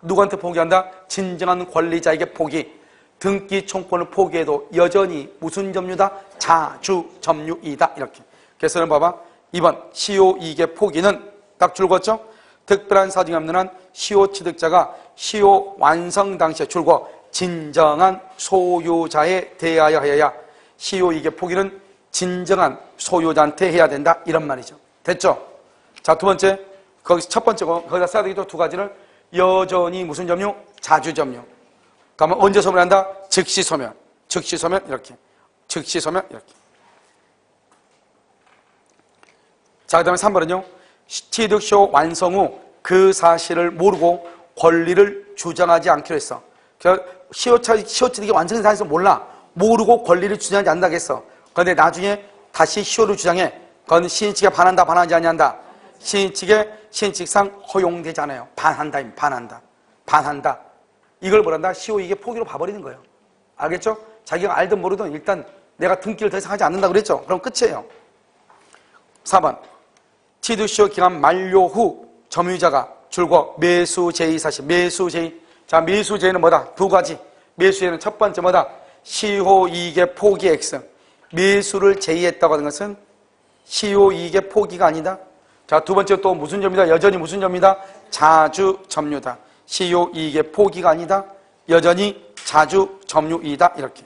누구한테 포기한다? 진정한 권리자에게 포기. 등기 청구권을 포기해도 여전히 무슨 점유다? 자주점유이다. 이렇게. 그래서 봐봐. 2번 시효이익의 포기는 딱 줄궜죠? 특별한 사정이 없는 한 시효 취득자가 시효 완성 당시에 줄곧 진정한 소유자에 대하여 해야 시효이익의 포기는 진정한 소유자한테 해야 된다. 이런 말이죠. 됐죠? 자, 두 번째, 거기서 첫 번째고 거기다 써야 되겠죠? 두 가지를 여전히 무슨 점유? 자주점유. 그러면 언제 소멸한다? 즉시 소멸. 이렇게. 자, 그 다음에 3번은요. 취득시효 완성 후 그 사실을 모르고 권리를 주장하지 않기로 했어. 시효 취득이 완성된 사실을 모르고 권리를 주장하지 않는다고 했어. 그런데 나중에 다시 시효를 주장해. 그건 시인 측에 반한다, 반하지 아니한다. 시인 측상 허용되지 않아요. 반한다. 이걸 뭐란다? 시효이익의 포기로 봐버리는 거예요. 알겠죠? 자기가 알든 모르든 일단 내가 등기를 더 이상 하지 않는다고 그랬죠? 그럼 끝이에요. 4번. 취득시효 기간 만료 후 점유자가 줄곧 매수제의 사실. 자, 매수제의는 뭐다? 두 가지. 매수제의는 첫 번째 뭐다? 시효이익의 포기 X. 매수를 제의했다고 하는 것은 시효이익의 포기가 아니다. 자, 두 번째 또 무슨 점이다? 여전히 무슨 점이다? 자주점유다. 시효이익의 포기가 아니다. 여전히 자주점유이다. 이렇게.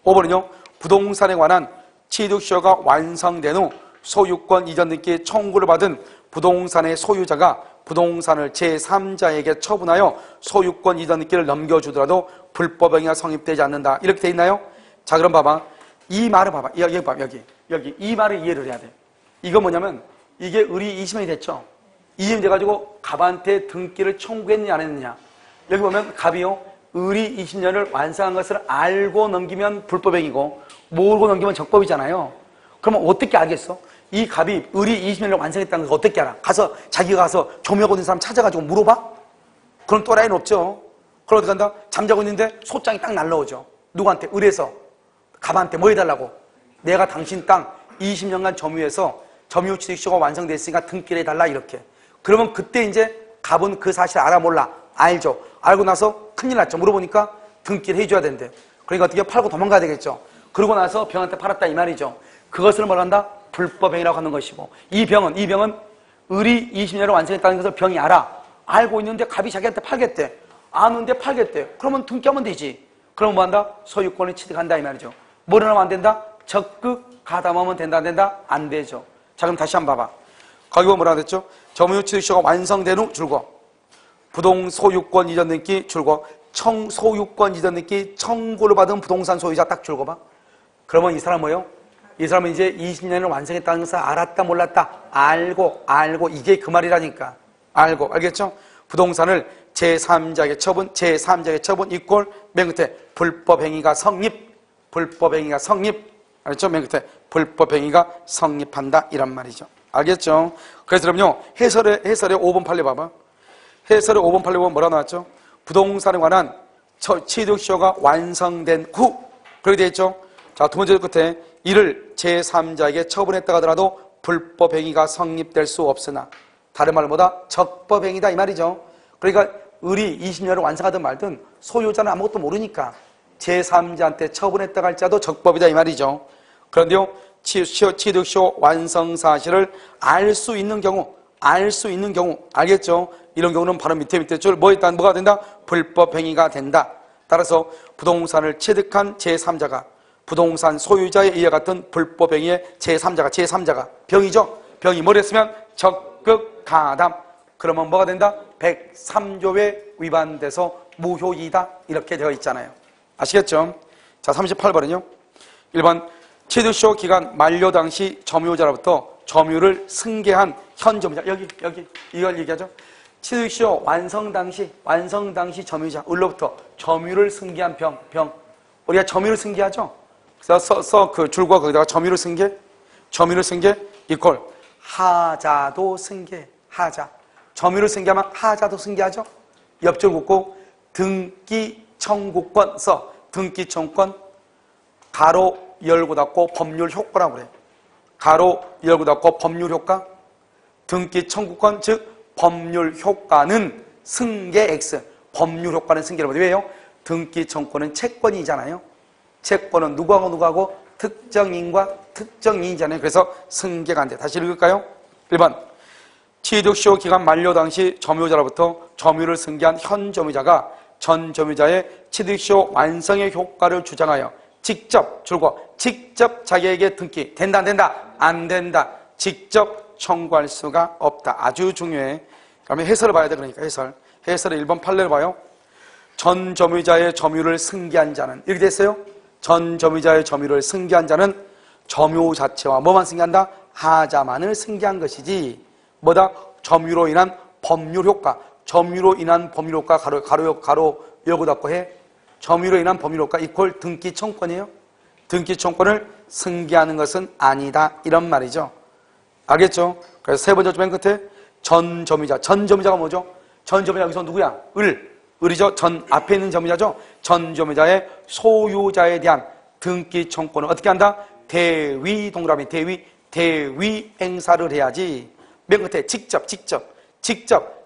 5번은요. 부동산에 관한 취득시효가 완성된 후 소유권 이전 등기 청구를 받은 부동산의 소유자가 부동산을 제3자에게 처분하여 소유권 이전 등기를 넘겨주더라도 불법행위가 성립되지 않는다. 이렇게 돼 있나요? 자, 그럼 봐봐. 이 말을 봐봐. 여기. 이 말을 이해를 해야 돼. 이거 뭐냐면 이게 의리 20년이 됐죠? 20년 돼가지고 갑한테 등기를 청구했느냐 안 했느냐. 여기 보면 갑이요. 의리 20년을 완성한 것을 알고 넘기면 불법행위고 모르고 넘기면 적법이잖아요. 그러면 어떻게 알겠어? 이 갑이 의리 20년을 완성했다는 걸 어떻게 알아? 자기가 가서 조명하고 있는 사람 찾아가지고 물어봐? 그런 또라이는 없죠. 그럼 어떻게 한다? 잠자고 있는데 소장이 딱 날라오죠. 누구한테? 을에서 갑한테 뭐 해달라고? 내가 당신 땅 20년간 점유해서 점유취득시효가 완성됐으니까 등기를 해달라 이렇게. 그러면 그때 이제 갑은 그 사실 알아 몰라? 알죠. 알고 나서 큰일 났죠. 물어보니까 등기를 해줘야 된대. 그러니까 어떻게 팔고 도망가야 되겠죠. 그러고 나서 병한테 팔았다 이 말이죠. 그것을 뭐라 한다? 불법행위라고 하는 것이고, 이 병은 을이 20년을 완성했다는 것을 병이 알고 있는데 갑이 자기한테 팔겠대. 아는데 팔겠대. 그러면 등기하면 되지. 그럼 뭐 한다? 소유권을 취득한다 이 말이죠. 뭐를 하면 안 된다? 적극 가담하면 된다 안 된다? 안 되죠. 자, 그럼 다시 한번 봐봐. 거기 보면 뭐라고 했죠? 점유취득시효가 완성된 후 줄고, 부동소유권 이전 등기 줄고, 소유권 이전 등기 청구를 받은 부동산 소유자 딱 줄고 봐. 그러면 이 사람 뭐예요? 이 사람은 이제 20년을 완성했다는 것을 알았다 몰랐다? 알고 이게 그 말이라니까. 알겠죠? 부동산을 제3자에게 처분 이꼴 맨 끝에 불법행위가 성립. 알겠죠? 맨 끝에 불법행위가 성립한다 이란 말이죠. 알겠죠? 그래서 그럼요, 해설의 5번 판례 봐봐. 해설의 5번 판례 보면 뭐라 나왔죠? 부동산에 관한 취득시효가 완성된 후, 그렇게 되어 있죠? 자, 두 번째 끝에 이를 제3자에게 처분했다 하더라도 불법행위가 성립될 수 없으나, 다른 말로 뭐다? 적법행위다 이 말이죠. 그러니까 을이 20년을 완성하든 말든 소유자는 아무것도 모르니까 제3자한테 처분했다 할지라도 적법이다 이 말이죠. 그런데요, 취득시효 완성 사실을 알 수 있는 경우, 알겠죠? 이런 경우는 바로 밑에 줄 뭐가 된다? 불법행위가 된다. 따라서 부동산을 취득한 제3자가 부동산 소유자에 의해 같은 불법행위의 제3자가 병이죠. 병이 뭘 했으면 적극 가담. 그러면 뭐가 된다? 103조에 위반돼서 무효이다. 이렇게 되어 있잖아요. 아시겠죠? 자, 38번은요. 1번 취득시효 기간 만료 당시 점유자로부터 점유를 승계한 현 점유자. 여기 이걸 얘기하죠. 취득시효 완성 당시 점유자 을로부터 점유를 승계한 병. 우리가 점유를 승계하죠. 그래서 그 줄과 거기다가 점유를 승계 이퀄 하자도 승계. 하자. 점유를 승계하면 하자도 승계하죠. 옆줄 긋고 등기 청구권 등기 청구권 가로 열고 닫고 법률 효과라고 그래. 가로 열고 닫고 법률 효과. 등기 청구권 즉 법률 효과는 승계 X. 법률 효과는 승계라고 해. 왜요? 등기 청구권은 채권이잖아요. 채권은 누구하고 특정인과 특정인이잖아요. 그래서 승계가 안 돼. 다시 읽을까요? 1번 취득시효 기간 만료 당시 점유자로부터 점유를 승계한 현 점유자가 전 점유자의 취득시효 완성의 효과를 주장하여 직접 자기에게 등기 된다 안 된다? 안 된다. 직접 청구할 수가 없다. 아주 중요해. 그러면 해설을 봐야 돼. 그러니까 해설의 1번 판례를 봐요. 전 점유자의 점유를 승계한 자는 이렇게 됐어요. 전 점유자의 점유를 승계한 자는 점유 자체와 뭐만 승계한다? 하자만을 승계한 것이지 뭐다? 점유로 인한 법률 효과. 점유로 인한 법률 효과 가로 열고 닫고 해. 점유로 인한 법률 효과 이퀄 등기 청구권이에요. 등기 청구권을 승계하는 것은 아니다 이런 말이죠. 알겠죠? 그래서 세 번째 맨 끝에 전 점유자가 뭐죠? 전 점유자 여기서 누구야? 을이죠. 전 앞에 있는 점유자죠. 전 점유자의 소유자에 대한 등기 청구권을 어떻게 한다? 대위 동그라미 대위 행사를 해야지. 맨 끝에 직접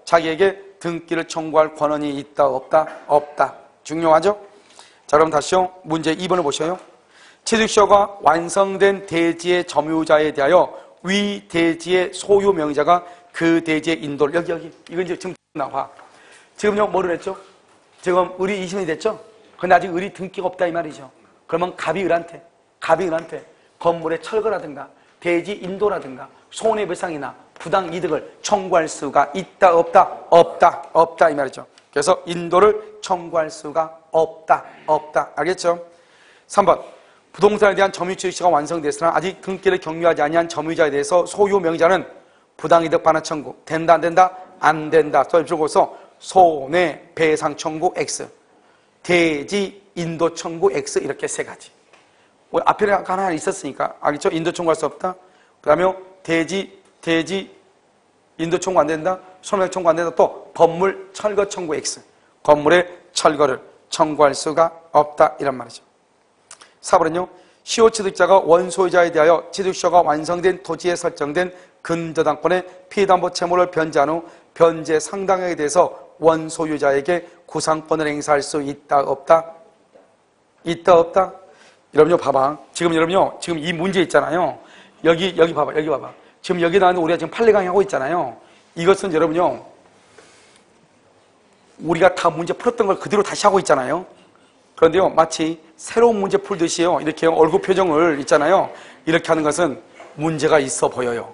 자기에게 등기를 청구할 권한이 있다 없다. 중요하죠? 자, 그럼 다시요. 문제 2번을 보셔요. 취득시효가 완성된 대지의 점유자에 대하여 위 대지의 소유 명의자가 그 대지의 인도를 여기 이건 이제 지금 나와. 지금요 뭐를 했죠? 지금 을이 20년이 됐죠? 근데 아직 을이 등기가 없다 이 말이죠. 그러면 갑이 을한테 건물의 철거라든가 대지 인도라든가 손해배상이나 부당 이득을 청구할 수가 있다 없다 이 말이죠. 그래서 인도를 청구할 수가 없다 알겠죠? 3번 부동산에 대한 점유취득시효가 완성됐으나 아직 등기를 격려하지 아니한 점유자에 대해서 소유 명의자는 부당이득 반환 청구 된다 안 된다? 안 된다. 또 줄고서 손해배상 청구 X, 대지 인도 청구 X 이렇게 세 가지. 앞에 하나 있었으니까 알겠죠? 인도 청구할 수 없다. 그 다음에 대지 인도 청구 안 된다. 손해배상 청구 안 된다. 또 건물 철거 청구 X, 건물의 철거를 청구할 수가 없다 이란 말이죠. 4번은요. 시효취득자가 원소유자에 대하여 취득시효가 완성된 토지에 설정된 근저당권의 피담보 채무를 변제한 후 변제 상당액에 대해서 원소유자에게 구상권을 행사할 수 있다 없다? 있다 없다? 여러분요 봐봐. 지금 여러분요 지금 이 문제 있잖아요. 여기 봐봐. 여기 봐봐. 지금 여기 나왔는데 우리가 지금 판례 강의 하고 있잖아요. 이것은 여러분요 우리가 다 문제 풀었던 걸 그대로 다시 하고 있잖아요. 그런데요 마치 새로운 문제 풀듯이요 이렇게 얼굴 표정을 있잖아요. 이렇게 하는 것은 문제가 있어 보여요.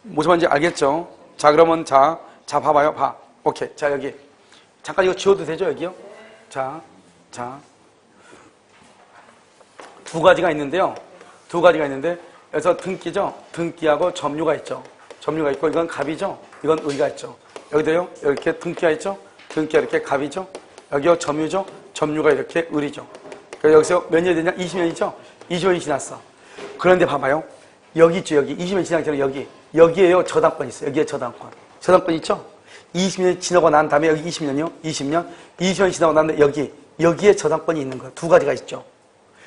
무슨 말인지 알겠죠? 자 그러면 자 봐봐요. 봐. 오케이. 자 여기 잠깐 이거 지워도 되죠 여기요? 자 두 가지가 있는데요. 두 가지가 있는데 여기서 등기죠. 등기하고 점유가 있죠. 점유가 있고 이건 갑이죠. 이건 의가 있죠. 여기도요 이렇게 등기가 있죠. 등기가 이렇게 갑이죠. 여기요 점유죠. 점유가 이렇게 을이죠. 그래서 여기서 몇 년이 되냐? 20년이죠. 20년이 지났어. 그런데 봐봐요. 여기 있죠. 여기 20년 지나기 전에 여기에요 저당권 있어요. 여기에 저당권 있죠. 20년이 지나고 난 다음에 여기 20년이요. 20년이 지나고 난 다음에 여기에 저당권이 있는 거예요. 두 가지가 있죠.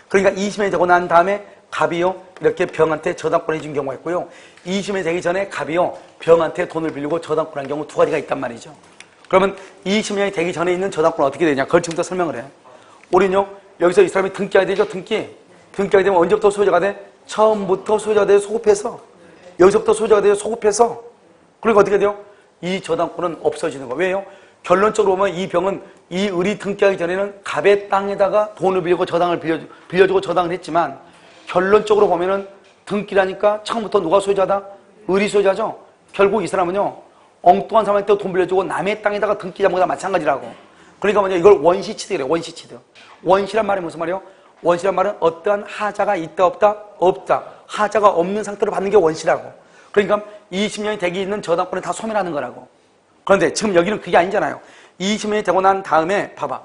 그러니까 20년이 되고 난 다음에 갑이요 이렇게 병한테 저당권을 준 경우가 있고요. 20년이 되기 전에 갑이요 병한테 돈을 빌리고 저당권한 경우 두 가지가 있단 말이죠. 그러면 20년이 되기 전에 있는 저당권은 어떻게 되냐? 그걸 지금부터 설명을 해. 우리는요 여기서 이 사람이 등기하게 되죠. 등기하게 되면 언제부터 소유자가 돼? 처음부터 소유자가 돼요. 소급해서. 여기서부터 소유자가 돼요. 소급해서. 그러니까 어떻게 돼요? 이 저당권은 없어지는 거예요. 왜요? 결론적으로 보면 이 병은 이 을이 등기하기 전에는 갑의 땅에다가 돈을 빌리고 저당을 빌려주고 저당을 했지만 결론적으로 보면은 등기라니까 처음부터 누가 소유자다? 을이 소유자죠? 결국 이 사람은요 엉뚱한 사람한테 돈 빌려주고 남의 땅에다가 등기 잡은 거나 마찬가지라고. 그러니까 뭐냐 이걸 원시취득이래요. 원시취득. 원시란 말이 무슨 말이에요? 원시란 말은 어떠한 하자가 있다 없다? 없다. 하자가 없는 상태로 받는 게 원시라고. 그러니까 20년이 되기 있는 저당권을 다 소멸하는 거라고. 그런데 지금 여기는 그게 아니잖아요. 20년이 되고 난 다음에 봐봐.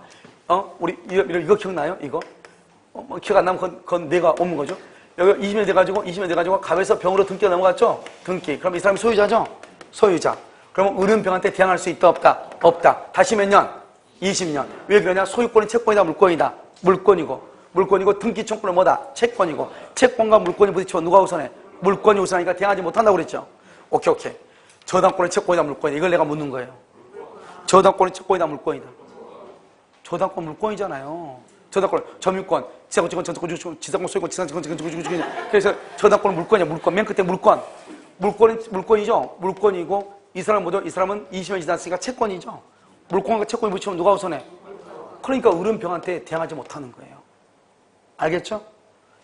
우리 이거 기억나요? 이거? 뭐 기억 안 나면 그건 내가 없는 거죠. 여기 20년이 돼가지고 갑에서 병으로 등기가 넘어갔죠? 등기. 그럼 이 사람이 소유자죠? 소유자. 그러면 을은 병한테 대항할 수 있다 없다? 없다. 다시 몇 년? 20년. 왜 그러냐? 소유권이 채권이다 물권이다? 물권이고 등기 청구는 뭐다? 채권이고 채권과 물권이 부딪히면 누가 우선해? 물권이 우선하니까 대항하지 못한다고 그랬죠? 오케이. 저당권의 채권이다 물권이다. 이걸 내가 묻는 거예요. 저당권의 채권이다 물권이다. 저당권 물권이잖아요. 저당권, 점유권, 지상권, 지상권, 소유권, 지상권, 그래서 저당권은 물권이야. 물권. 맨 끝에 물권이죠. 물권이고 이 사람은 뭐죠? 이 사람은 20년이 지났으니까 채권이죠. 물권과 채권이 붙이면 누가 우선해? 그러니까 을은 병한테 대항하지 못하는 거예요. 알겠죠?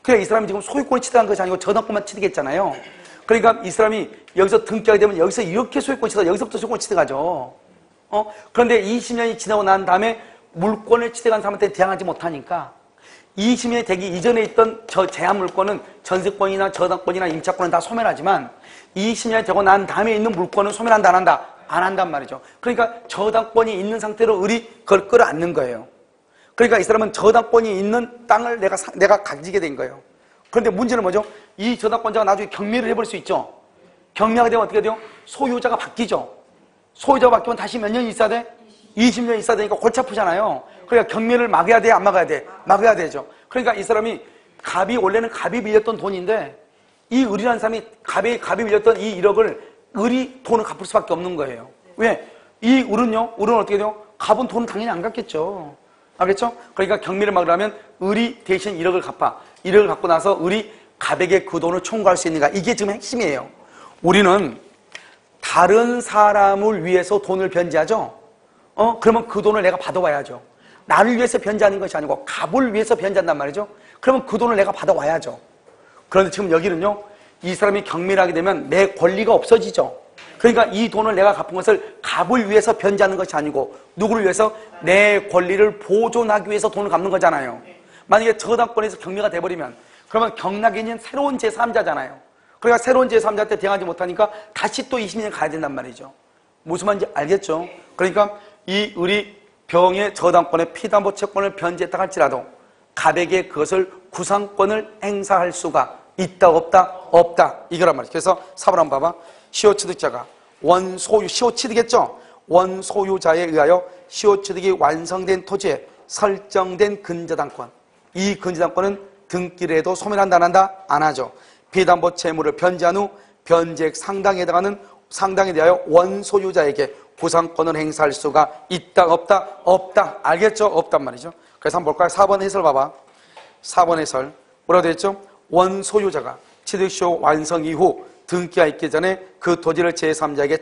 그러니까 이 사람이 지금 소유권을 취득한 것이 아니고 저당권만 취득했잖아요. 그러니까 이 사람이 여기서 등기하게 되면 여기서 이렇게 소유권 취득하죠. 여기서부터 소유권 취득하죠. 그런데 20년이 지나고 난 다음에 물권을 취득한 사람한테 대항하지 못하니까 20년이 되기 이전에 있던 저 제한 물권은 전세권이나 저당권이나 임차권은 다 소멸하지만 20년이 되고 난 다음에 있는 물권은 소멸한다 안 한다? 안 한단 말이죠. 그러니까 저당권이 있는 상태로 을이 그걸 끌어안는 거예요. 그러니까 이 사람은 저당권이 있는 땅을 내가 가지게 된 거예요. 그런데 문제는 뭐죠? 이 저당권자가 나중에 경매를 해볼 수 있죠. 경매하게 되면 어떻게 돼요? 소유자가 바뀌죠. 소유자가 바뀌면 다시 몇 년이 있어야 돼? 20년이 있어야 되니까 골치 아프잖아요. 그러니까 경매를 막아야 돼? 안 막아야 돼? 막아야 되죠. 그러니까 이 사람이 원래는 갑이 빌렸던 돈인데 이 을이라는 사람이 갑이 빌렸던 이 1억을 을이 돈을 갚을 수밖에 없는 거예요. 왜? 이 을은 어떻게 돼요? 갑은 돈은 당연히 안 갚겠죠. 알겠죠? 그러니까 경매를 막으려면 을이 대신 1억을 갚아. 1억을 갖고 나서 을이 갑에게 그 돈을 청구할 수 있는가? 이게 지금 핵심이에요. 우리는 다른 사람을 위해서 돈을 변제하죠? 그러면 그 돈을 내가 받아와야죠. 나를 위해서 변제하는 것이 아니고 갑을 위해서 변제한단 말이죠. 그러면 그 돈을 내가 받아와야죠. 그런데 지금 여기는요, 이 사람이 경매를 하게 되면 내 권리가 없어지죠. 그러니까 이 돈을 내가 갚은 것을 갑을 위해서 변제하는 것이 아니고 누구를 위해서? 내 권리를 보존하기 위해서 돈을 갚는 거잖아요. 만약에 저당권에서 경매가 돼버리면 그러면 경락인은 새로운 제3자잖아요. 그러니까 새로운 제3자한테 대항하지 못하니까 다시 또 20년 가야 된단 말이죠. 무슨 말인지 알겠죠? 그러니까 이 을이 병의 저당권의 피담보 채권을 변제했다 할지라도 갑에게 그것을 구상권을 행사할 수가 있다 없다? 없다. 이거란 말이죠. 그래서 4번 한번 봐봐. 시효취득자가 시효취득했죠? 원소유자에 의하여 시효취득이 완성된 토지에 설정된 근저당권. 이 근저당권은 등기를 해도 소멸한다 안 한다? 안 하죠. 피담보 채무를 변제한 후 변제액 상당에 해당하는 상당에 대하여 원소유자에게 구상권을 행사할 수가 있다 없다? 없다. 알겠죠? 없단 말이죠. 그래서 한번 볼까요? 4번 해설 봐봐. 4번 해설 뭐라고 되어 있죠? 원소유자가 취득시효 완성 이후 등기가 있기 전에 그 토지를 제3자에게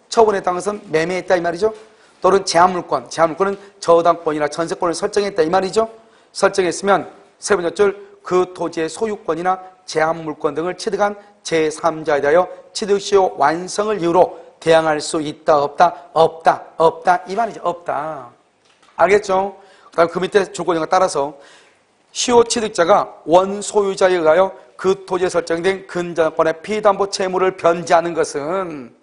처분했다는 것은 매매했다 이 말이죠. 또는 제한물권은 저당권이나 전세권을 설정했다 이 말이죠. 설정했으면 세 번째 줄 그 토지의 소유권이나 제한물권 등을 취득한 제3자에 대하여 취득시효 완성을 이유로 대항할 수 있다 없다? 없다. 없다 이 말이죠. 없다. 알겠죠? 그 다음에 그 밑에 조건에 따라서 시효 취득자가 원소유자에 의하여 그 토지에 설정된 근저당권의 피담보 채무를 변제하는 것은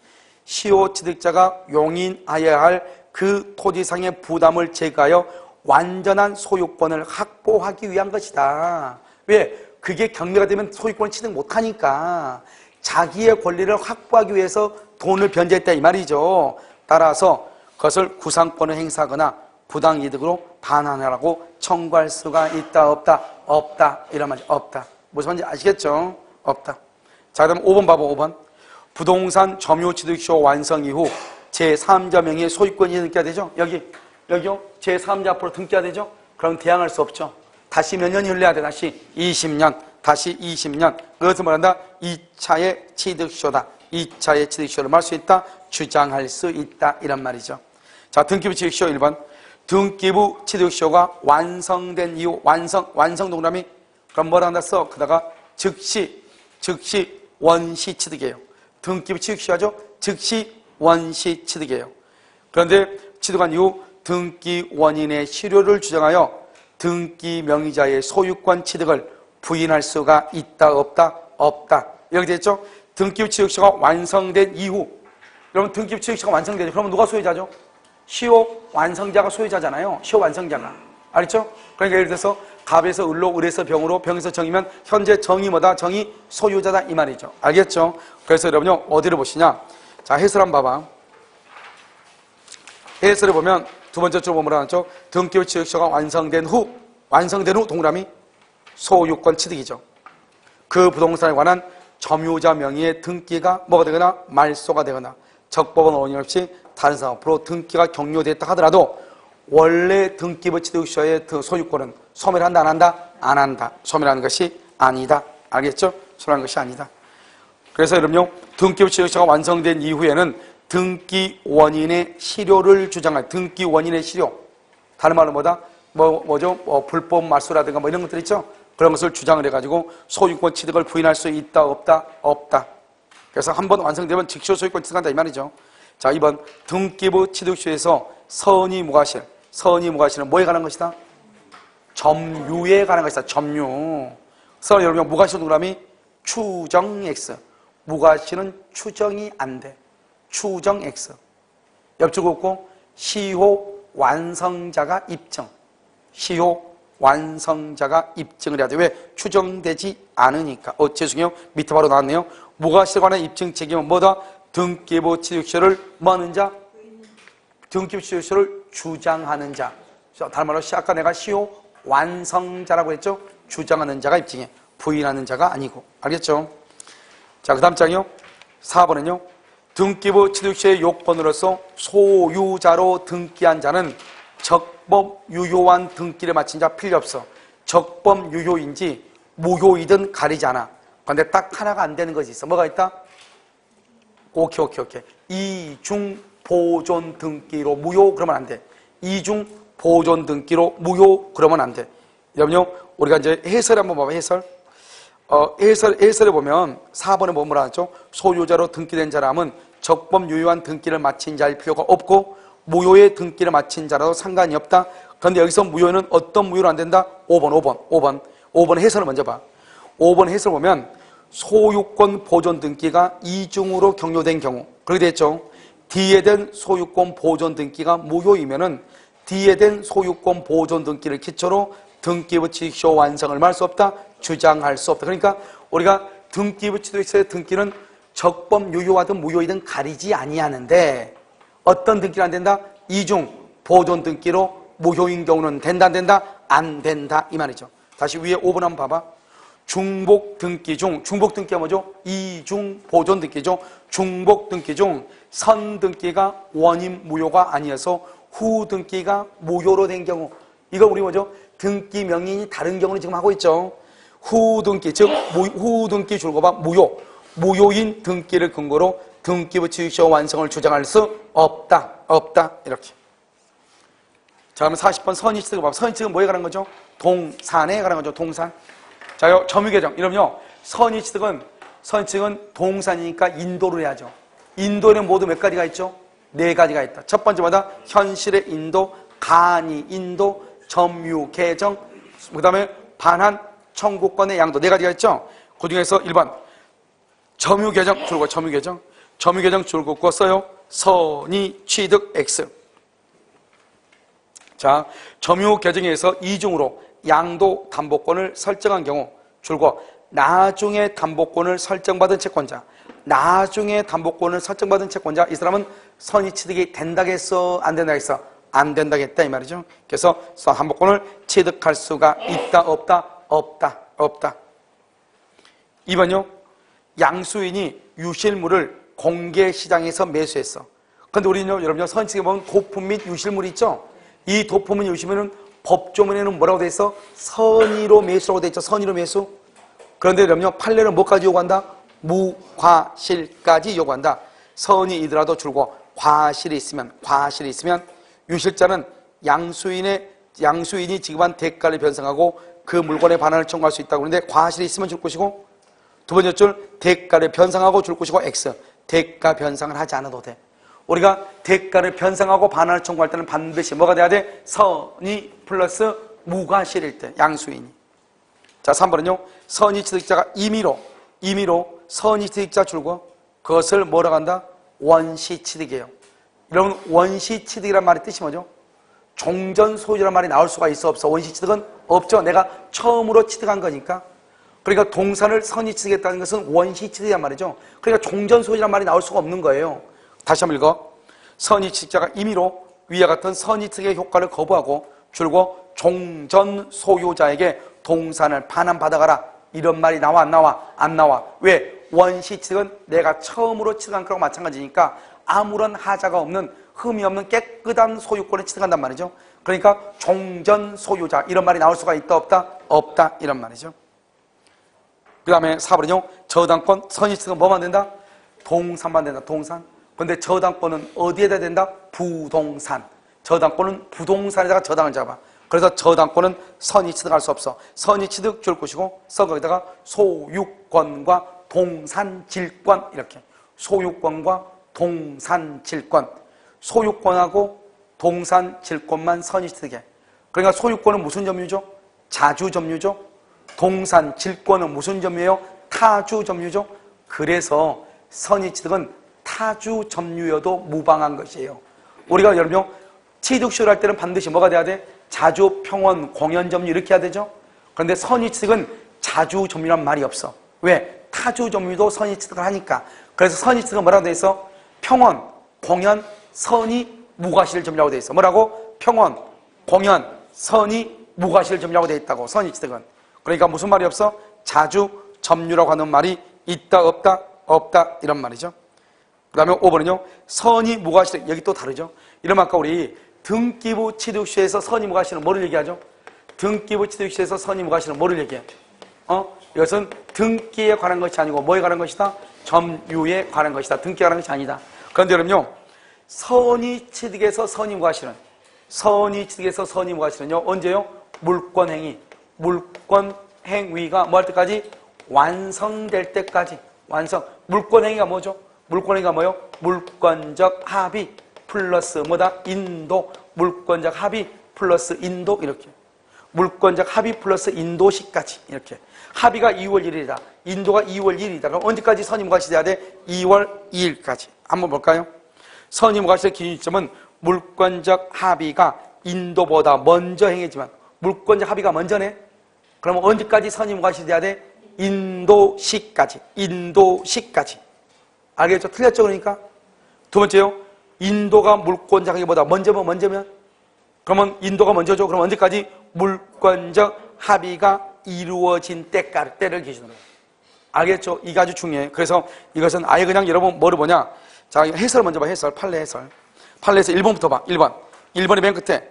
시효 취득자가 용인하여야 할 그 토지상의 부담을 제거하여 완전한 소유권을 확보하기 위한 것이다. 왜? 그게 경매가 되면 소유권을 취득 못하니까 자기의 권리를 확보하기 위해서 돈을 변제했다 이 말이죠. 따라서 그것을 구상권을 행사하거나 부당이득으로 반환하라고 청구할 수가 있다 없다? 없다 이런 말이죠. 없다. 무슨 말인지 아시겠죠? 없다. 자, 그럼 5번 봐봐. 5번 부동산 점유취득시효 완성 이후 제3자 명의의 소유권이 등기가 되죠? 여기요? 제3자 앞으로 등기가 되죠? 그럼 대항할 수 없죠. 다시 몇 년이 흘러야 돼? 다시 20년. 다시 20년. 그것을 말한다? 2차의 취득시효다. 2차의 취득시효를 말할 수 있다? 주장할 수 있다. 이란 말이죠. 자, 등기부 취득시효 1번. 등기부 취득시효가 완성된 이후, 완성 동그라미. 그럼 뭐라 한다 써? 그다가 즉시 원시 취득이에요. 등기부 취득시효죠? 즉시 원시 취득이에요. 그런데 취득한 이후 등기 원인의 실효를 주장하여 등기 명의자의 소유권 취득을 부인할 수가 있다 없다? 없다. 여기 됐죠? 등기부 취득시효가 완성된 이후. 여러분 등기부 취득시효가 완성되죠? 그러면 누가 소유자죠? 시효 완성자가 소유자잖아요. 시효 완성자가. 알겠죠? 그러니까 예를 들어서 갑에서 을로, 을에서 병으로, 병에서 정이면 현재 정이 뭐다? 정이 소유자다 이 말이죠. 알겠죠? 그래서 여러분요 어디를 보시냐? 자, 해설 한번 봐봐. 해설을 보면 두 번째 줄 보면 뭐라죠? 등기부 취득시효가 완성된 후 동그라미 소유권 취득이죠. 그 부동산에 관한 점유자 명의의 등기가 뭐가 되거나 말소가 되거나 적법한 원인 없이 다른 사람 앞으로 등기가 격려됐다 하더라도 원래 등기부 취득시효의 소유권은 소멸한다 안 한다? 안 한다. 소멸하는 것이 아니다. 알겠죠? 소멸하는 것이 아니다. 그래서 여러분요 등기부 취득시효가 완성된 이후에는 등기 원인의 실효를 주장할 등기 원인의 실효. 다른 말로 뭐죠? 불법 말소라든가 뭐 이런 것들 있죠? 그런 것을 주장을 해가지고 소유권 취득을 부인할 수 있다 없다? 없다. 그래서 한번 완성되면 즉시 소유권 취득한다 이 말이죠. 자, 2번 등기부 취득시효에서 선의 무과실은 뭐에 관한 것이다? 점유에 관한 것이다. 점유. 그래서 여러분 무과실 동그라미 추정 X. 무과실은 추정이 안 돼. 추정 X. 옆줄 긋고 시효 완성자가 입증. 시효 완성자가 입증을 해야 돼. 왜? 추정되지 않으니까. 죄송해요. 밑에 바로 나왔네요. 무과실에 관한 입증 책임은 뭐다? 등기부 취득시효를 뭐 하는 자? 등기부 취득시효를 주장하는 자. 다른 말로 아까 내가 시효 완성자라고 했죠? 주장하는 자가 입증해. 부인하는 자가 아니고. 알겠죠? 자, 그 다음 장이요. 4번은요. 등기부 취득시효의 요건으로서 소유자로 등기한 자는 적법 유효한 등기를 마친 자 필요 없어. 적법 유효인지 무효이든 가리지 않아. 그런데 딱 하나가 안 되는 것이 있어. 뭐가 있다? 오케이. 이중 보존 등기로 무효 그러면 안 돼. 이중 보존 등기로 무효 그러면 안 돼. 여러분요, 우리가 이제 해설 한번 봐봐. 해설에 보면 4번에 뭐라 하죠? 소유자로 등기된 사람은 적법 유효한 등기를 마친 자일 필요가 없고 무효의 등기를 마친 자라도 상관이 없다. 그런데 여기서 무효는 어떤 무효로 안 된다? 5번 해설을 먼저 봐. 5번 해설 보면 소유권 보존 등기가 이중으로 격려된 경우 그렇게 됐죠. D에 된 소유권 보존 등기가 무효이면은 D에 된 소유권 보존 등기를 기초로 등기부 취득시효 완성을 말할 수 없다. 주장할 수 없다. 그러니까 우리가 등기부 취득시효의 등기는 적법 유효하든 무효이든 가리지 아니하는데 어떤 등기는 안 된다? 이중 보존 등기로 무효인 경우는 된다 안 된다? 안 된다 이 말이죠. 다시 위에 5번 한번 봐봐. 중복 등기 중, 중복 등기가 뭐죠? 이중 보존 등기 중, 중복 등기 중 선 등기가 원인 무효가 아니어서 후 등기가 무효로 된 경우, 이거 우리 뭐죠? 등기 명령이 다른 경우를 지금 하고 있죠. 후 등기, 즉 후 등기 줄거봐 무효, 무효인 등기를 근거로 등기부 취득시효 완성을 주장할 수 없다, 없다 이렇게. 자, 그러면 40번 선의취득을 봐봐. 선의취득은 뭐에 관한 거죠? 동산에 관한 거죠. 동산. 자, 점유계정. 이러면요, 선의취득은 동산이니까 인도를 해야죠. 인도에는 모두 몇 가지가 있죠? 4가지가 있다. 첫 번째마다 현실의 인도, 간이 인도, 점유 계정, 그 다음에 반환 청구권의 양도 4가지가 있죠. 그 중에서 1번 점유 계정 줄거 점유 계정 줄거 써요. 선의 취득 X. 자, 점유 계정에서 이중으로 양도 담보권을 설정한 경우 줄거 나중에 담보권을 설정받은 채권자, 나중에 담보권을 설정받은 채권자, 이 사람은 선의 취득이 된다겠어, 안 된다겠어? 안 된다겠다 이 말이죠. 그래서 담보권을 취득할 수가 있다, 없다? 없다, 없다. 2번요. 양수인이 유실물을 공개시장에서 매수했어. 근데 우리는요, 여러분요, 선의 취득에 보면 도품 및 유실물이 있죠. 이 도품 및 유실물은 법조문에는 뭐라고 돼 있어? 선의로 매수라고 돼 있죠. 선의로 매수. 그런데 여러분요, 판례는 뭐까지 요구한다? 무과실까지 요구한다. 선의이더라도 줄고 과실이 있으면 유실자는 양수인이 지급한 대가를 변상하고 그 물건의 반환을 청구할 수 있다고 그러는데 과실이 있으면 줄 것이고, 두 번째 줄 대가를 변상하고 줄 것이고 X. 대가 변상을 하지 않아도 돼. 우리가 대가를 변상하고 반환을 청구할 때는 반드시 뭐가 돼야 돼? 선의 플러스 무과실일 때, 양수인이. 자, 3번은요. 선의 취득자가 임의로 선의 취득자 줄고 그것을 뭐라고 한다? 원시 취득이에요. 여러분, 원시 취득이란 말의 뜻이 뭐죠? 종전 소유란 말이 나올 수가 있어, 없어? 원시 취득은 없죠. 내가 처음으로 취득한 거니까. 그러니까 동산을 선의 취득했다는 것은 원시 취득이란 말이죠. 그러니까 종전 소유란 말이 나올 수가 없는 거예요. 다시 한번 읽어. 선의 취득자가 임의로 위와 같은 선의 취득의 효과를 거부하고 줄고 종전 소유자에게 동산을 반환받아가라, 이런 말이 나와, 안 나와? 안 나와. 왜? 원시 취득은 내가 처음으로 취득한 거랑 마찬가지니까 아무런 하자가 없는, 흠이 없는 깨끗한 소유권을 취득한단 말이죠. 그러니까 종전 소유자, 이런 말이 나올 수가 있다, 없다? 없다, 이런 말이죠. 그 다음에 4번은요. 저당권, 선의 취득은 뭐만 된다? 동산만 된다, 동산. 근데 저당권은 어디에다 된다? 부동산. 저당권은 부동산에다가 저당을 잡아. 그래서 저당권은 선의 취득할 수 없어. 선의 취득 줄 것이고, 거기다가 소유권과 동산질권, 이렇게. 소유권과 동산질권. 소유권하고 동산질권만 선의 취득해. 그러니까 소유권은 무슨 점유죠? 자주 점유죠. 동산질권은 무슨 점유예요? 타주 점유죠. 그래서 선의 취득은 타주 점유여도 무방한 것이에요. 우리가 여러분요, 취득시효를 할 때는 반드시 뭐가 돼야 돼? 자주, 평원, 공연 점유 이렇게 해야 되죠. 그런데 선의 취득은 자주 점유란 말이 없어. 왜? 타주 점유도 선의 취득을 하니까. 그래서 선의 취득은 뭐라고 돼 있어? 평원, 공연, 선의, 무과실 점유라고 돼 있어. 뭐라고? 평원, 공연, 선의, 무과실 점유라고 돼 있다고, 선의 취득은. 그러니까 무슨 말이 없어? 자주 점유라고 하는 말이 있다, 없다? 없다, 이런 말이죠. 그 다음에 5번은요. 선의, 무과실, 여기 또 다르죠. 이러면 아까 우리 등기부 취득시에서 선의, 무과실은 뭐를 얘기하죠? 등기부 취득시에서 선의, 무과실은 뭐를 얘기해? 이것은 등기에 관한 것이 아니고 뭐에 관한 것이다? 점유에 관한 것이다. 등기에 관한 것이 아니다. 그런데 여러분요, 선의 취득에서 선의, 무과실은, 언제요? 물권행위. 물권행위가 뭐 할 때까지? 완성될 때까지. 물권행위가 뭐죠? 물권행위가 뭐요? 물권적 합의 플러스 뭐다? 인도. 물권적 합의 플러스 인도, 이렇게. 물권적 합의 플러스 인도시까지, 이렇게. 합의가 2월 1일이다. 인도가 2월 1일이다. 그럼 언제까지 선의, 무과실이 돼야 돼? 2월 2일까지. 한번 볼까요? 선의, 무과실의 기준점은 물권적 합의가 인도보다 먼저 행해지만, 물권적 합의가 먼저네? 그러면 언제까지 선의, 무과실이 돼야 돼? 인도시까지. 알겠죠? 틀렸죠? 그러니까? 두 번째요. 인도가 물권적 합의보다 먼저면? 그러면 인도가 먼저죠. 그럼 언제까지? 물권적 합의가 이루어진 때를 기준으로. 알겠죠? 이게 아주 중요해요. 그래서 이것은 아예 그냥 여러분 뭐를 보냐? 자, 해설 먼저 봐. 해설. 판례 해설. 판례에서 1번부터 봐. 1번이 맨 끝에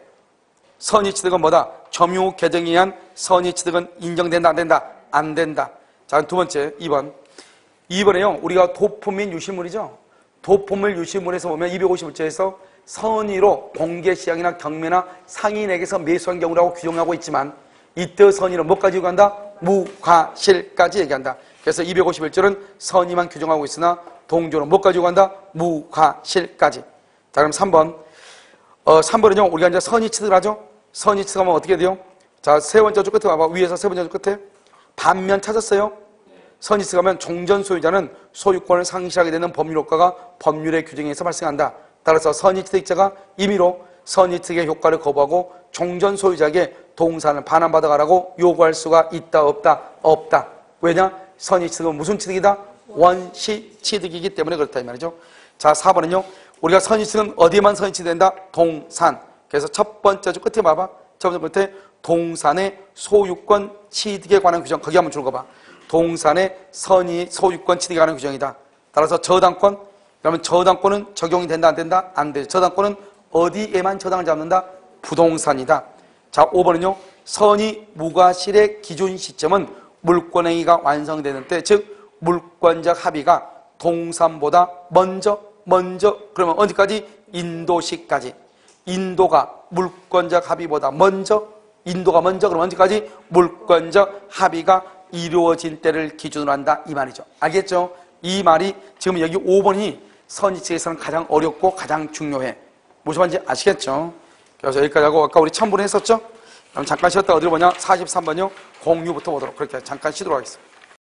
선의취득은 뭐다? 점유 개정에 의한 선의취득은 인정된다, 안 된다? 안 된다. 자, 두 번째 2번에요. 우리가 도품 및 유실물이죠. 도품을 유실물에서 보면 250조에서 선의로 공개시장이나 경매나 상인에게서 매수한 경우라고 규정하고 있지만 이때 선의는 뭐까지 요구한다? 무과실까지 얘기한다. 그래서 251조는 선의만 규정하고 있으나 동조는 뭐까지 요구한다? 무과실까지. 자, 그럼 3번. 3번은요, 우리가 이제 선의취득을 하죠? 선의취득하면 어떻게 돼요? 자, 세 번째 줄 끝에 봐봐. 위에서 세 번째 줄 끝에. 반면 찾았어요? 선의취득하면 종전 소유자는 소유권을 상실하게 되는 법률 효과가 법률의 규정에 의해서 발생한다. 따라서 선의취득자가 임의로 선의취득의 효과를 거부하고 종전 소유자에게 동산을 반환받아가라고 요구할 수가 있다, 없다? 없다. 왜냐? 선의취득은 무슨 취득이다? 원시취득이기 때문에 그렇다 이 말이죠. 자, 4번은요. 우리가 선의취득은 어디에만 선의취득된다? 동산. 그래서 첫 번째 줄 끝에 봐봐. 첫 번째 끝에 동산의 소유권 취득에 관한 규정. 거기 한번 줄거봐. 동산의 소유권 취득에 관한 규정이다. 따라서 저당권. 그러면 저당권은 적용이 된다, 안 된다? 안 돼. 저당권은 어디에만 저당을 잡는다? 부동산이다. 자, 5번은요. 선의 무과실의 기준 시점은 물권행위가 완성되는 때, 즉 물권적 합의가 동산보다 먼저 그러면 어디까지? 인도시까지. 인도가 물권적 합의보다 먼저, 인도가 먼저 그러면 언제까지? 물권적 합의가 이루어진 때를 기준으로 한다 이 말이죠. 알겠죠? 이 말이 지금 여기 5번이 선의취득에서는 가장 어렵고 가장 중요해. 무슨 말인지 아시겠죠? 그래서 여기까지 하고 아까 우리 첨부를 했었죠? 그럼 잠깐 쉬었다 어디로 보냐? 43번요. 공유부터 보도록 그렇게 잠깐 쉬도록 하겠습니다.